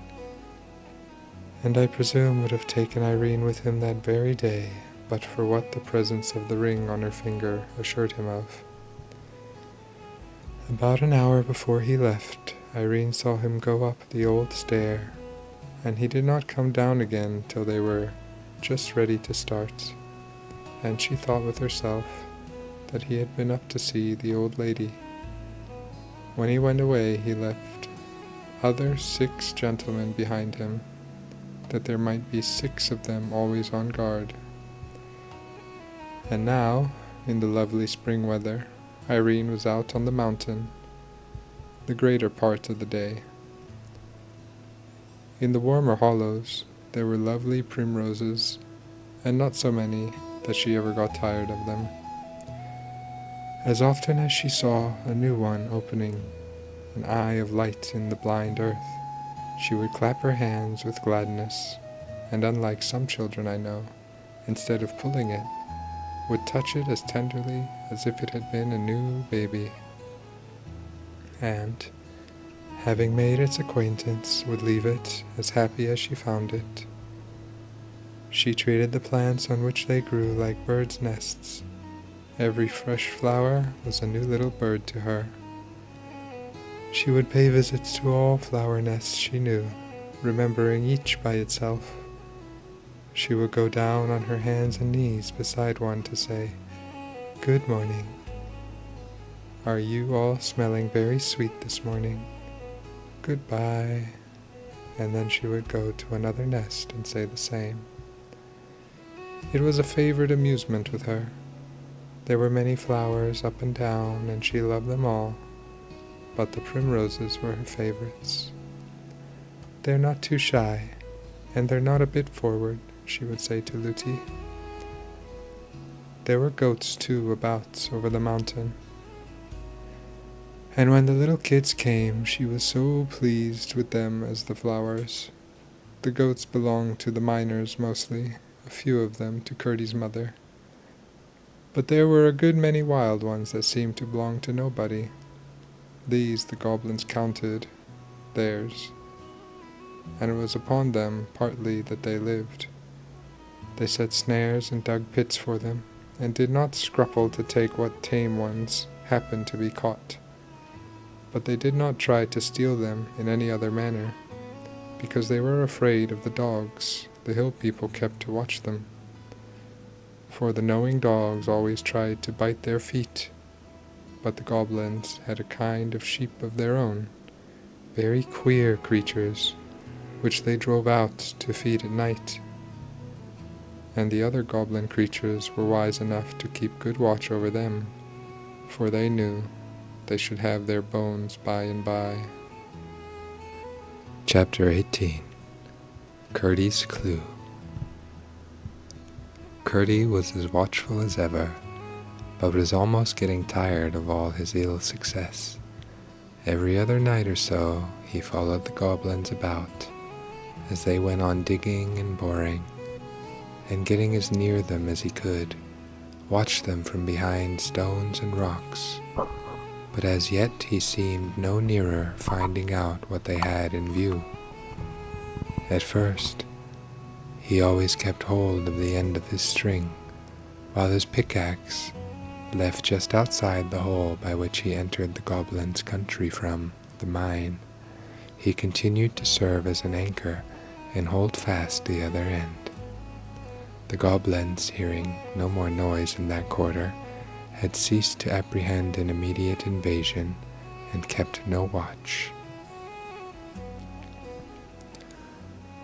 and I presume would have taken Irene with him that very day, but for what the presence of the ring on her finger assured him of. About an hour before he left, Irene saw him go up the old stair, and he did not come down again till they were just ready to start, and she thought with herself that he had been up to see the old lady. When he went away, he left other 6 gentlemen behind him, that there might be 6 of them always on guard. And now, in the lovely spring weather, Irene was out on the mountain, the greater part of the day. In the warmer hollows there were lovely primroses, and not so many that she ever got tired of them. As often as she saw a new one opening an eye of light in the blind earth, she would clap her hands with gladness, and unlike some children I know, instead of pulling it, would touch it as tenderly as if it had been a new baby, and, having made its acquaintance, would leave it as happy as she found it. She treated the plants on which they grew like birds' nests. Every fresh flower was a new little bird to her. She would pay visits to all flower nests she knew, remembering each by itself. She would go down on her hands and knees beside one to say, "Good morning. Are you all smelling very sweet this morning? Goodbye." And then she would go to another nest and say the same. It was a favorite amusement with her. There were many flowers up and down, and she loved them all, but the primroses were her favorites. "They're not too shy, and they're not a bit forward," she would say to Luti. There were goats too about over the mountain, and when the little kids came, she was so pleased with them as the flowers. The goats belonged to the miners mostly, a few of them to Curdy's mother. But there were a good many wild ones that seemed to belong to nobody. These the goblins counted theirs, and it was upon them partly that they lived. They set snares and dug pits for them, and did not scruple to take what tame ones happened to be caught. But they did not try to steal them in any other manner, because they were afraid of the dogs the hill people kept to watch them. For the knowing dogs always tried to bite their feet, but the goblins had a kind of sheep of their own, very queer creatures, which they drove out to feed at night. And the other goblin creatures were wise enough to keep good watch over them, for they knew they should have their bones by and by. Chapter 18. Curdy's Clue. Curdy was as watchful as ever, but was almost getting tired of all his ill success. Every other night or so he followed the goblins about, as they went on digging and boring, and getting as near them as he could, watched them from behind stones and rocks. But as yet he seemed no nearer finding out what they had in view. At first, he always kept hold of the end of his string, while his pickaxe, left just outside the hole by which he entered the goblin's country from the mine, he continued to serve as an anchor and hold fast the other end. The goblins, hearing no more noise in that quarter, had ceased to apprehend an immediate invasion and kept no watch.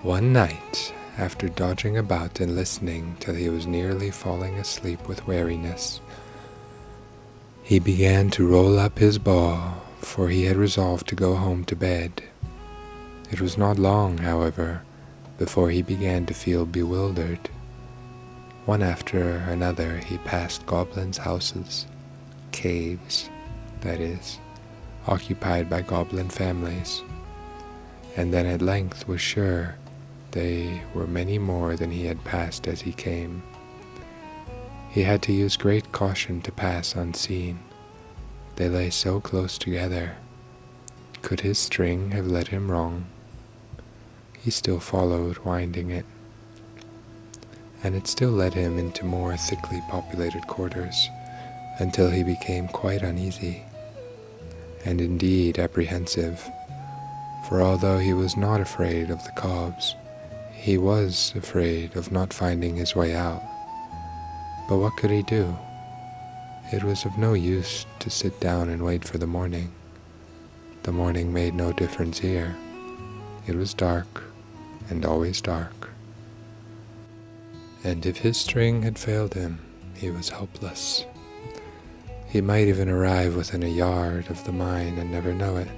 One night, after dodging about and listening till he was nearly falling asleep with weariness, he began to roll up his ball, for he had resolved to go home to bed. It was not long, however, before he began to feel bewildered. One after another he passed goblins' houses, caves, that is, occupied by goblin families, and then at length was sure they were many more than he had passed as he came. He had to use great caution to pass unseen. They lay so close together. Could his string have led him wrong? He still followed, winding it, and it still led him into more thickly populated quarters, until he became quite uneasy, and indeed apprehensive, for although he was not afraid of the cobs, he was afraid of not finding his way out. But what could he do? It was of no use to sit down and wait for the morning. The morning made no difference here. It was dark, and always dark. And if his string had failed him, he was helpless. He might even arrive within a yard of the mine and never know it,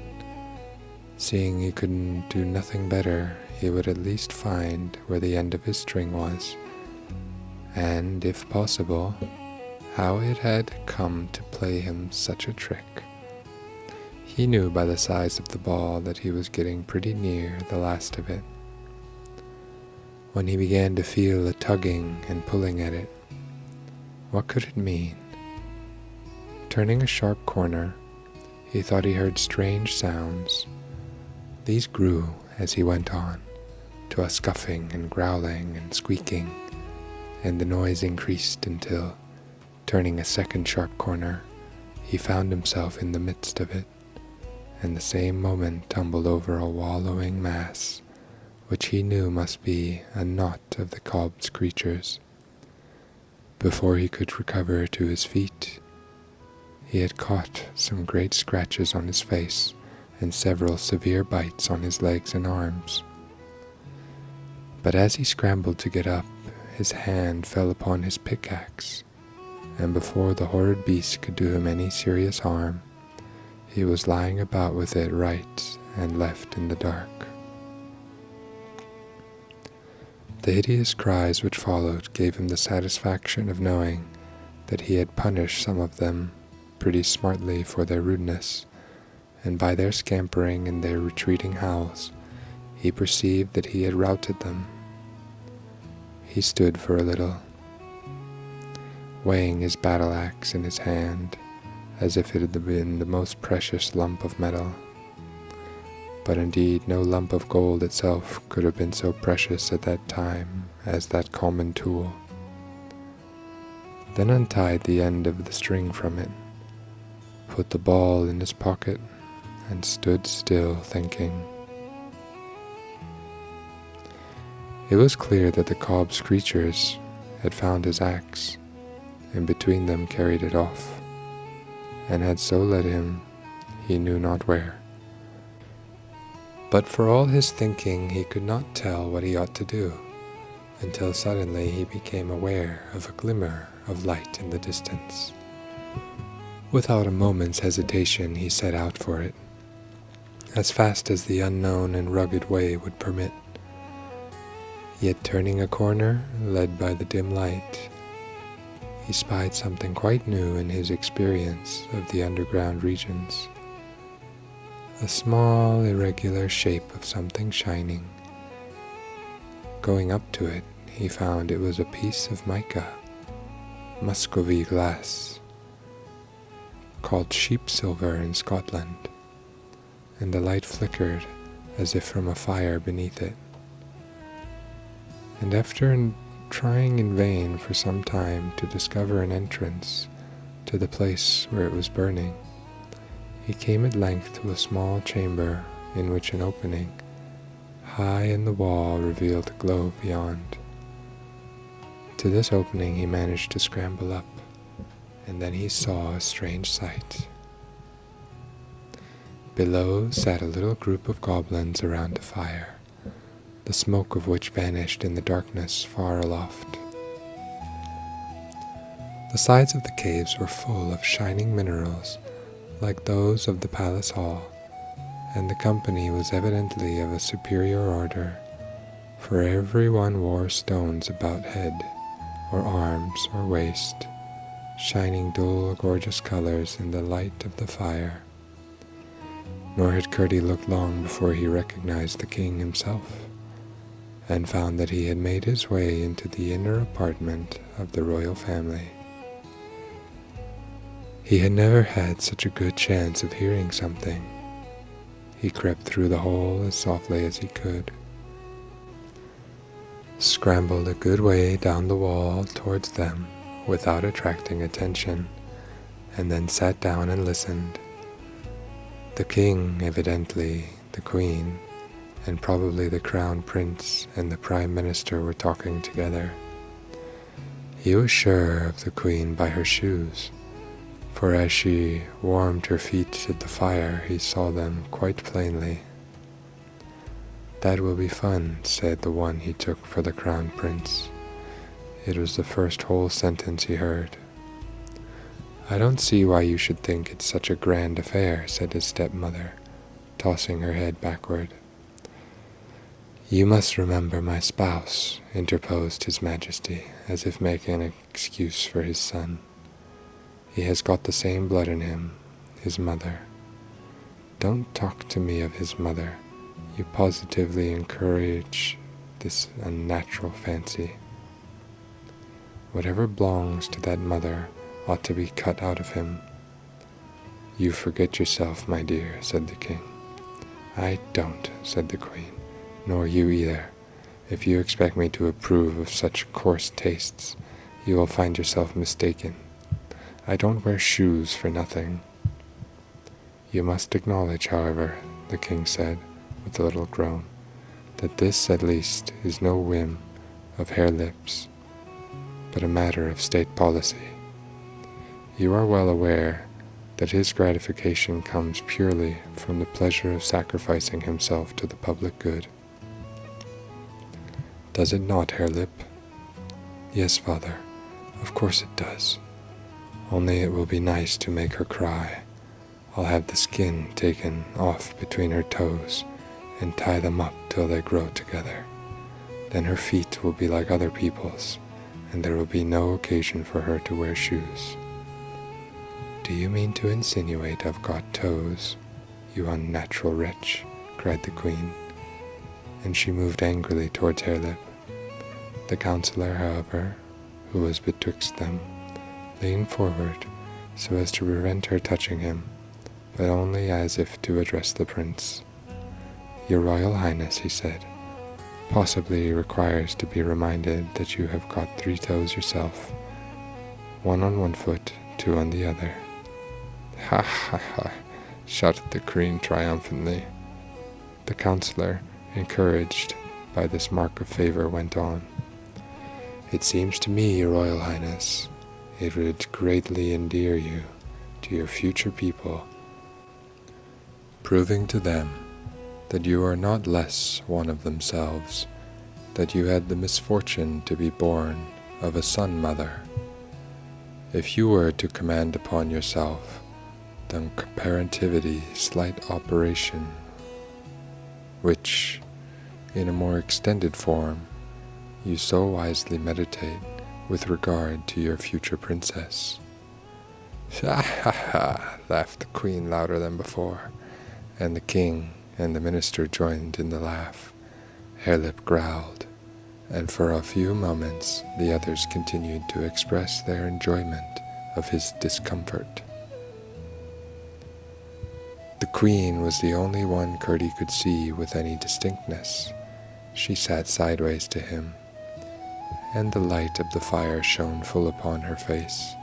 Seeing he couldn't do nothing better, he would at least find where the end of his string was, and, if possible, how it had come to play him such a trick. He knew by the size of the ball that he was getting pretty near the last of it, when he began to feel a tugging and pulling at it. What could it mean? Turning a sharp corner, he thought he heard strange sounds. These grew as he went on, to a scuffing and growling and squeaking, and the noise increased until, turning a second sharp corner, he found himself in the midst of it, and the same moment tumbled over a wallowing mass, which he knew must be a knot of the cob's creatures. Before he could recover to his feet, he had caught some great scratches on his face and several severe bites on his legs and arms. But as he scrambled to get up, his hand fell upon his pickaxe, and before the horrid beast could do him any serious harm, he was lying about with it right and left in the dark. The hideous cries which followed gave him the satisfaction of knowing that he had punished some of them pretty smartly for their rudeness, and by their scampering and their retreating howls, he perceived that he had routed them. He stood for a little, weighing his battle-axe in his hand as if it had been the most precious lump of metal. But indeed no lump of gold itself could have been so precious at that time as that common tool. Then untied the end of the string from it, put the ball in his pocket, and stood still thinking. It was clear that the cob's creatures had found his axe, and between them carried it off, and had so led him he knew not where. But for all his thinking he could not tell what he ought to do, until suddenly he became aware of a glimmer of light in the distance. Without a moment's hesitation he set out for it, as fast as the unknown and rugged way would permit. Yet turning a corner, led by the dim light, he spied something quite new in his experience of the underground regions. A small, irregular shape of something shining. Going up to it, he found it was a piece of mica, Muscovy glass, called sheep silver in Scotland, and the light flickered as if from a fire beneath it. And after trying in vain for some time to discover an entrance to the place where it was burning, he came at length to a small chamber in which an opening, high in the wall, revealed a glow beyond. To this opening he managed to scramble up, and then he saw a strange sight. Below sat a little group of goblins around a fire, the smoke of which vanished in the darkness far aloft. The sides of the caves were full of shining minerals like those of the palace hall, and the company was evidently of a superior order, for every one wore stones about head, or arms, or waist, shining dull, gorgeous colors in the light of the fire. Nor had Curdie looked long before he recognized the king himself, and found that he had made his way into the inner apartment of the royal family. He had never had such a good chance of hearing something. He crept through the hole as softly as he could, scrambled a good way down the wall towards them without attracting attention, and then sat down and listened. The king, evidently the queen, and probably the crown prince and the prime minister were talking together. He was sure of the queen by her shoes, for as she warmed her feet at the fire he saw them quite plainly. "That will be fun," said the one he took for the crown prince. It was the first whole sentence he heard. "I don't see why you should think it's such a grand affair," said his stepmother, tossing her head backward. "You must remember my spouse," interposed His Majesty, as if making an excuse for his son. "He has got the same blood in him, his mother." "Don't talk to me of his mother. You positively encourage this unnatural fancy. Whatever belongs to that mother ought to be cut out of him." "You forget yourself, my dear," said the king. "I don't," said the queen, "nor you either. If you expect me to approve of such coarse tastes, you will find yourself mistaken. I don't wear shoes for nothing." "You must acknowledge, however," the king said, with a little groan, "that this at least is no whim of Harelip's, but a matter of state policy. You are well aware that his gratification comes purely from the pleasure of sacrificing himself to the public good. Does it not, Harelip?" "Yes, father, of course it does. Only it will be nice to make her cry. I'll have the skin taken off between her toes and tie them up till they grow together. Then her feet will be like other people's, and there will be no occasion for her to wear shoes." "Do you mean to insinuate I've got toes, you unnatural wretch?" cried the queen, and she moved angrily towards Harelip. The counsellor, however, who was betwixt them, leaned forward so as to prevent her touching him, but only as if to address the prince. "Your Royal Highness," he said, "possibly requires to be reminded that you have got 3 toes yourself, one on one foot, 2 on the other." "Ha ha ha!" shouted the queen triumphantly. The counsellor, encouraged by this mark of favor, went on. "It seems to me, Your Royal Highness, it would greatly endear you to your future people, proving to them that you are not less one of themselves, that you had the misfortune to be born of a son-mother. If you were to command upon yourself the comparatively slight operation which, in a more extended form, you so wisely meditate with regard to your future princess." "Ha ha ha!" laughed the queen louder than before, and the king and the minister joined in the laugh. Harelip growled, and for a few moments the others continued to express their enjoyment of his discomfort. The queen was the only one Curdie could see with any distinctness. She sat sideways to him, and the light of the fire shone full upon her face.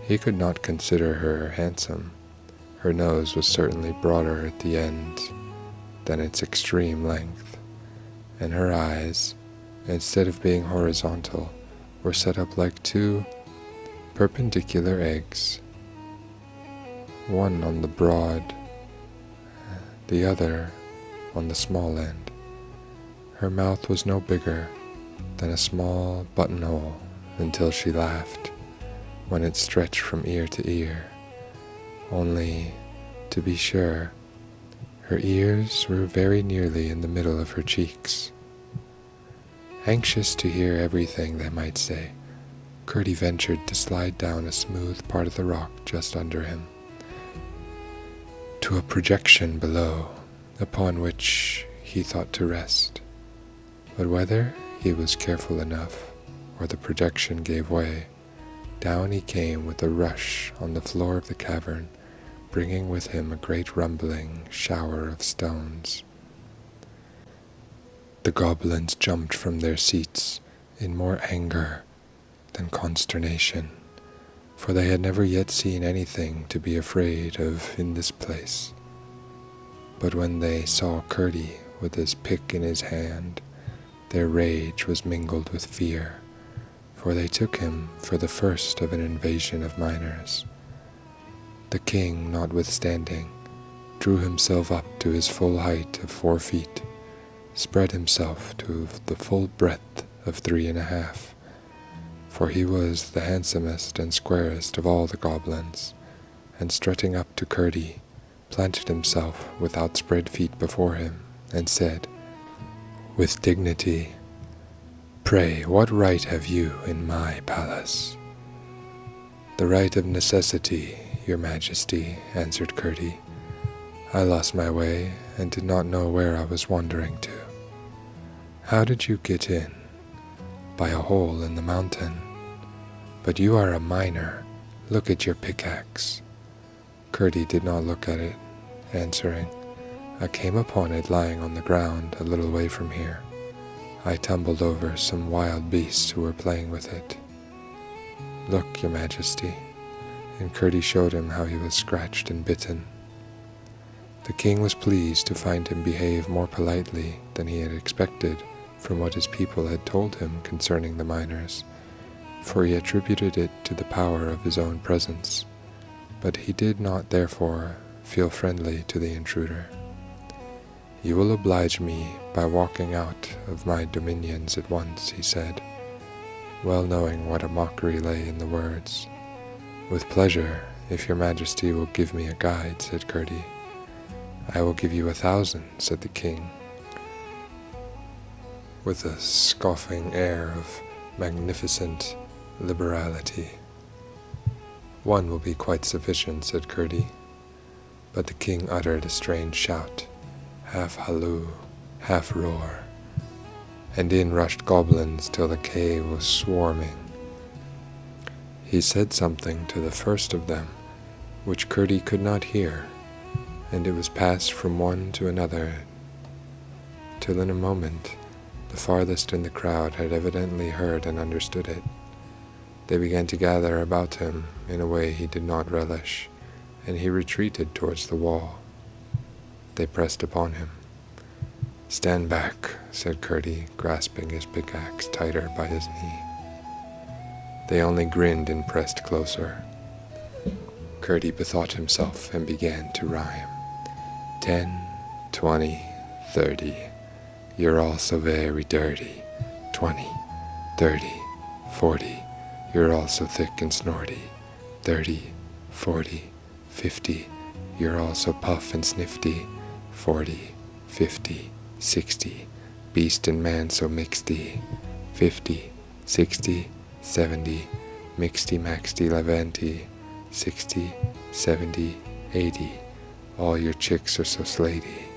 He could not consider her handsome. Her nose was certainly broader at the end than its extreme length, and her eyes, instead of being horizontal, were set up like 2 perpendicular eggs, one on the broad, the other on the small end. Her mouth was no bigger than a small buttonhole until she laughed, when it stretched from ear to ear. Only, to be sure, her ears were very nearly in the middle of her cheeks. Anxious to hear everything they might say, Curdie ventured to slide down a smooth part of the rock just under him, to a projection below, upon which he thought to rest. But whether he was careful enough, or the projection gave way, down he came with a rush on the floor of the cavern, bringing with him a great rumbling shower of stones. The goblins jumped from their seats in more anger than consternation, for they had never yet seen anything to be afraid of in this place. But when they saw Curdie with his pick in his hand, their rage was mingled with fear, for they took him for the first of an invasion of miners. The king, notwithstanding, drew himself up to his full height of 4 feet, spread himself to the full breadth of 3.5, for he was the handsomest and squarest of all the goblins, and strutting up to Curdie, planted himself with outspread feet before him, and said, with dignity, "Pray, what right have you in my palace?" "The right of necessity, your Majesty," answered Curdie. "I lost my way, and did not know where I was wandering to." "How did you get in?" "By a hole in the mountain." "But you are a miner. Look at your pickaxe." Curdie did not look at it, answering, "I came upon it lying on the ground a little way from here. I tumbled over some wild beasts who were playing with it." "Look, your Majesty," and Curdie showed him how he was scratched and bitten. The king was pleased to find him behave more politely than he had expected from what his people had told him concerning the miners, for he attributed it to the power of his own presence, but he did not therefore feel friendly to the intruder. "You will oblige me by walking out of my dominions at once," he said, well knowing what a mockery lay in the words. "With pleasure, if your Majesty will give me a guide," said Curdie. "I will give you 1,000, said the king, with a scoffing air of magnificent liberality. "One will be quite sufficient," said Curdie. But the king uttered a strange shout, half halloo, half roar, and in rushed goblins till the cave was swarming. He said something to the first of them, which Curdie could not hear, and it was passed from one to another, till in a moment the farthest in the crowd had evidently heard and understood it. They began to gather about him in a way he did not relish, and he retreated towards the wall. They pressed upon him. "Stand back," said Curdie, grasping his pickaxe tighter by his knee. They only grinned and pressed closer. Curdie bethought himself and began to rhyme. 10, 20, 30. You're all so very dirty. 20, 30, 40. You're all so thick and snorty. 30, 40, 50. You're all so puff and snifty. 40, 50, 60. Beast and man so mixty. 50, 60, 70. Mixty maxty levanty. 60, 70, 80. All your chicks are so slaty.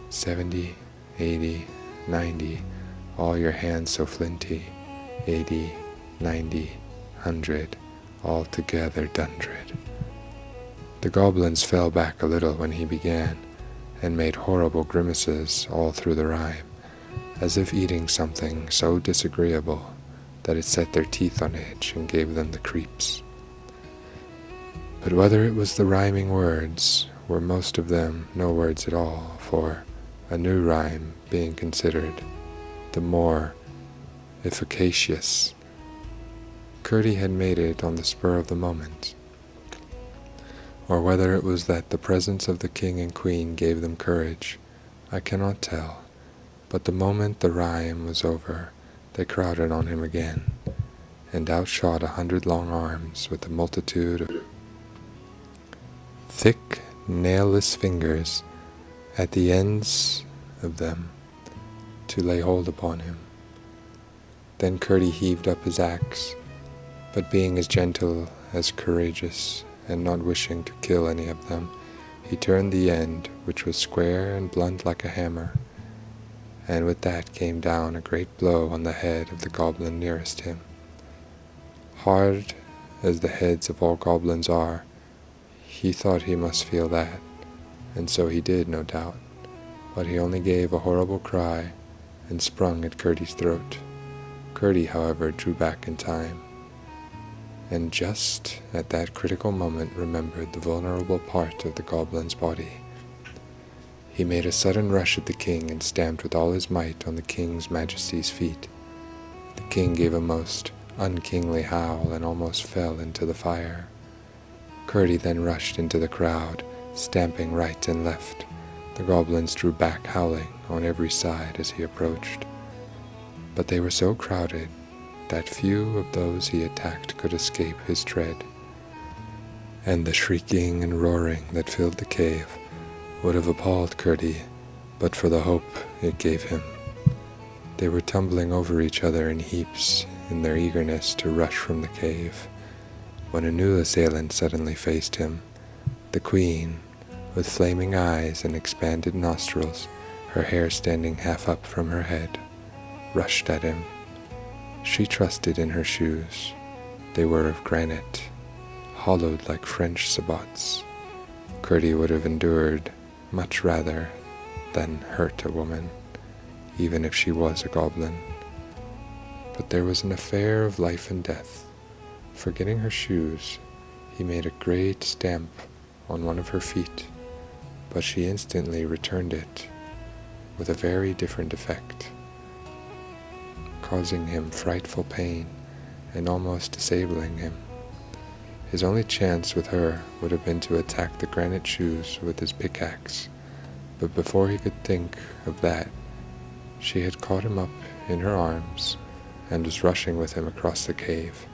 70, 80, 90. All your hands so flinty. 80, 90, 100. All together dundred. The goblins fell back a little when he began, and made horrible grimaces all through the rhyme, as if eating something so disagreeable that it set their teeth on edge and gave them the creeps. But whether it was the rhyming words, were most of them no words at all, for a new rhyme being considered the more efficacious, Curdie had made it on the spur of the moment, or whether it was that the presence of the king and queen gave them courage, I cannot tell, but the moment the rhyme was over, they crowded on him again, and out shot 100 long arms with a multitude of thick, nailless fingers at the ends of them to lay hold upon him. Then Curdie heaved up his axe, but being as gentle as courageous, and not wishing to kill any of them, he turned the end, which was square and blunt like a hammer, and with that came down a great blow on the head of the goblin nearest him. Hard as the heads of all goblins are, he thought he must feel that, and so he did, no doubt, but he only gave a horrible cry and sprung at Curdie's throat. Curdie, however, drew back in time, and just at that critical moment remembered the vulnerable part of the goblin's body. He made a sudden rush at the king and stamped with all his might on the king's majesty's feet. The king gave a most unkingly howl and almost fell into the fire. Curdie then rushed into the crowd, stamping right and left. The goblins drew back howling on every side as he approached, but they were so crowded that few of those he attacked could escape his tread, and the shrieking and roaring that filled the cave would have appalled Curdie but for the hope it gave him. They were tumbling over each other in heaps in their eagerness to rush from the cave, when a new assailant suddenly faced him. The queen, with flaming eyes and expanded nostrils, her hair standing half up from her head, rushed at him. She trusted in her shoes. They were of granite, hollowed like French sabots. Curdie would have endured much rather than hurt a woman, even if she was a goblin. But there was an affair of life and death. Forgetting her shoes, he made a great stamp on one of her feet, but she instantly returned it with a very different effect, causing him frightful pain and almost disabling him. His only chance with her would have been to attack the granite shoes with his pickaxe, but before he could think of that, she had caught him up in her arms and was rushing with him across the cave.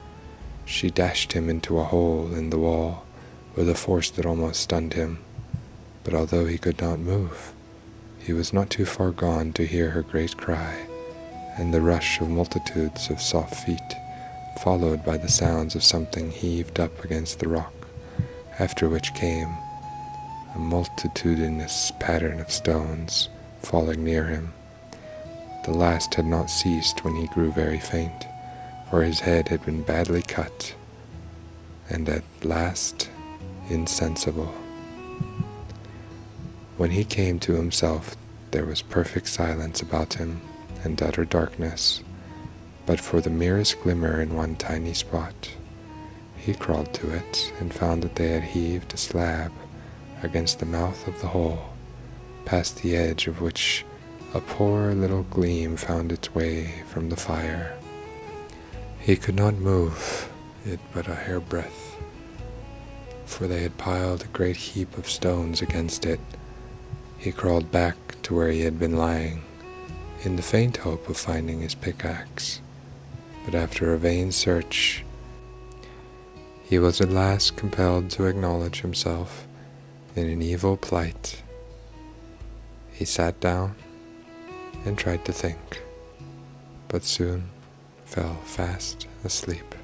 She dashed him into a hole in the wall with a force that almost stunned him, but although he could not move, he was not too far gone to hear her great cry, and the rush of multitudes of soft feet, followed by the sounds of something heaved up against the rock, after which came a multitudinous pattern of stones falling near him. The last had not ceased when he grew very faint, for his head had been badly cut, and at last insensible. When he came to himself, there was perfect silence about him and utter darkness, but for the merest glimmer in one tiny spot. He crawled to it and found that they had heaved a slab against the mouth of the hole, past the edge of which a poor little gleam found its way from the fire. He could not move it but a hairbreadth, for they had piled a great heap of stones against it. He crawled back to where he had been lying, in the faint hope of finding his pickaxe, but after a vain search, he was at last compelled to acknowledge himself in an evil plight. He sat down and tried to think, but soon fell fast asleep.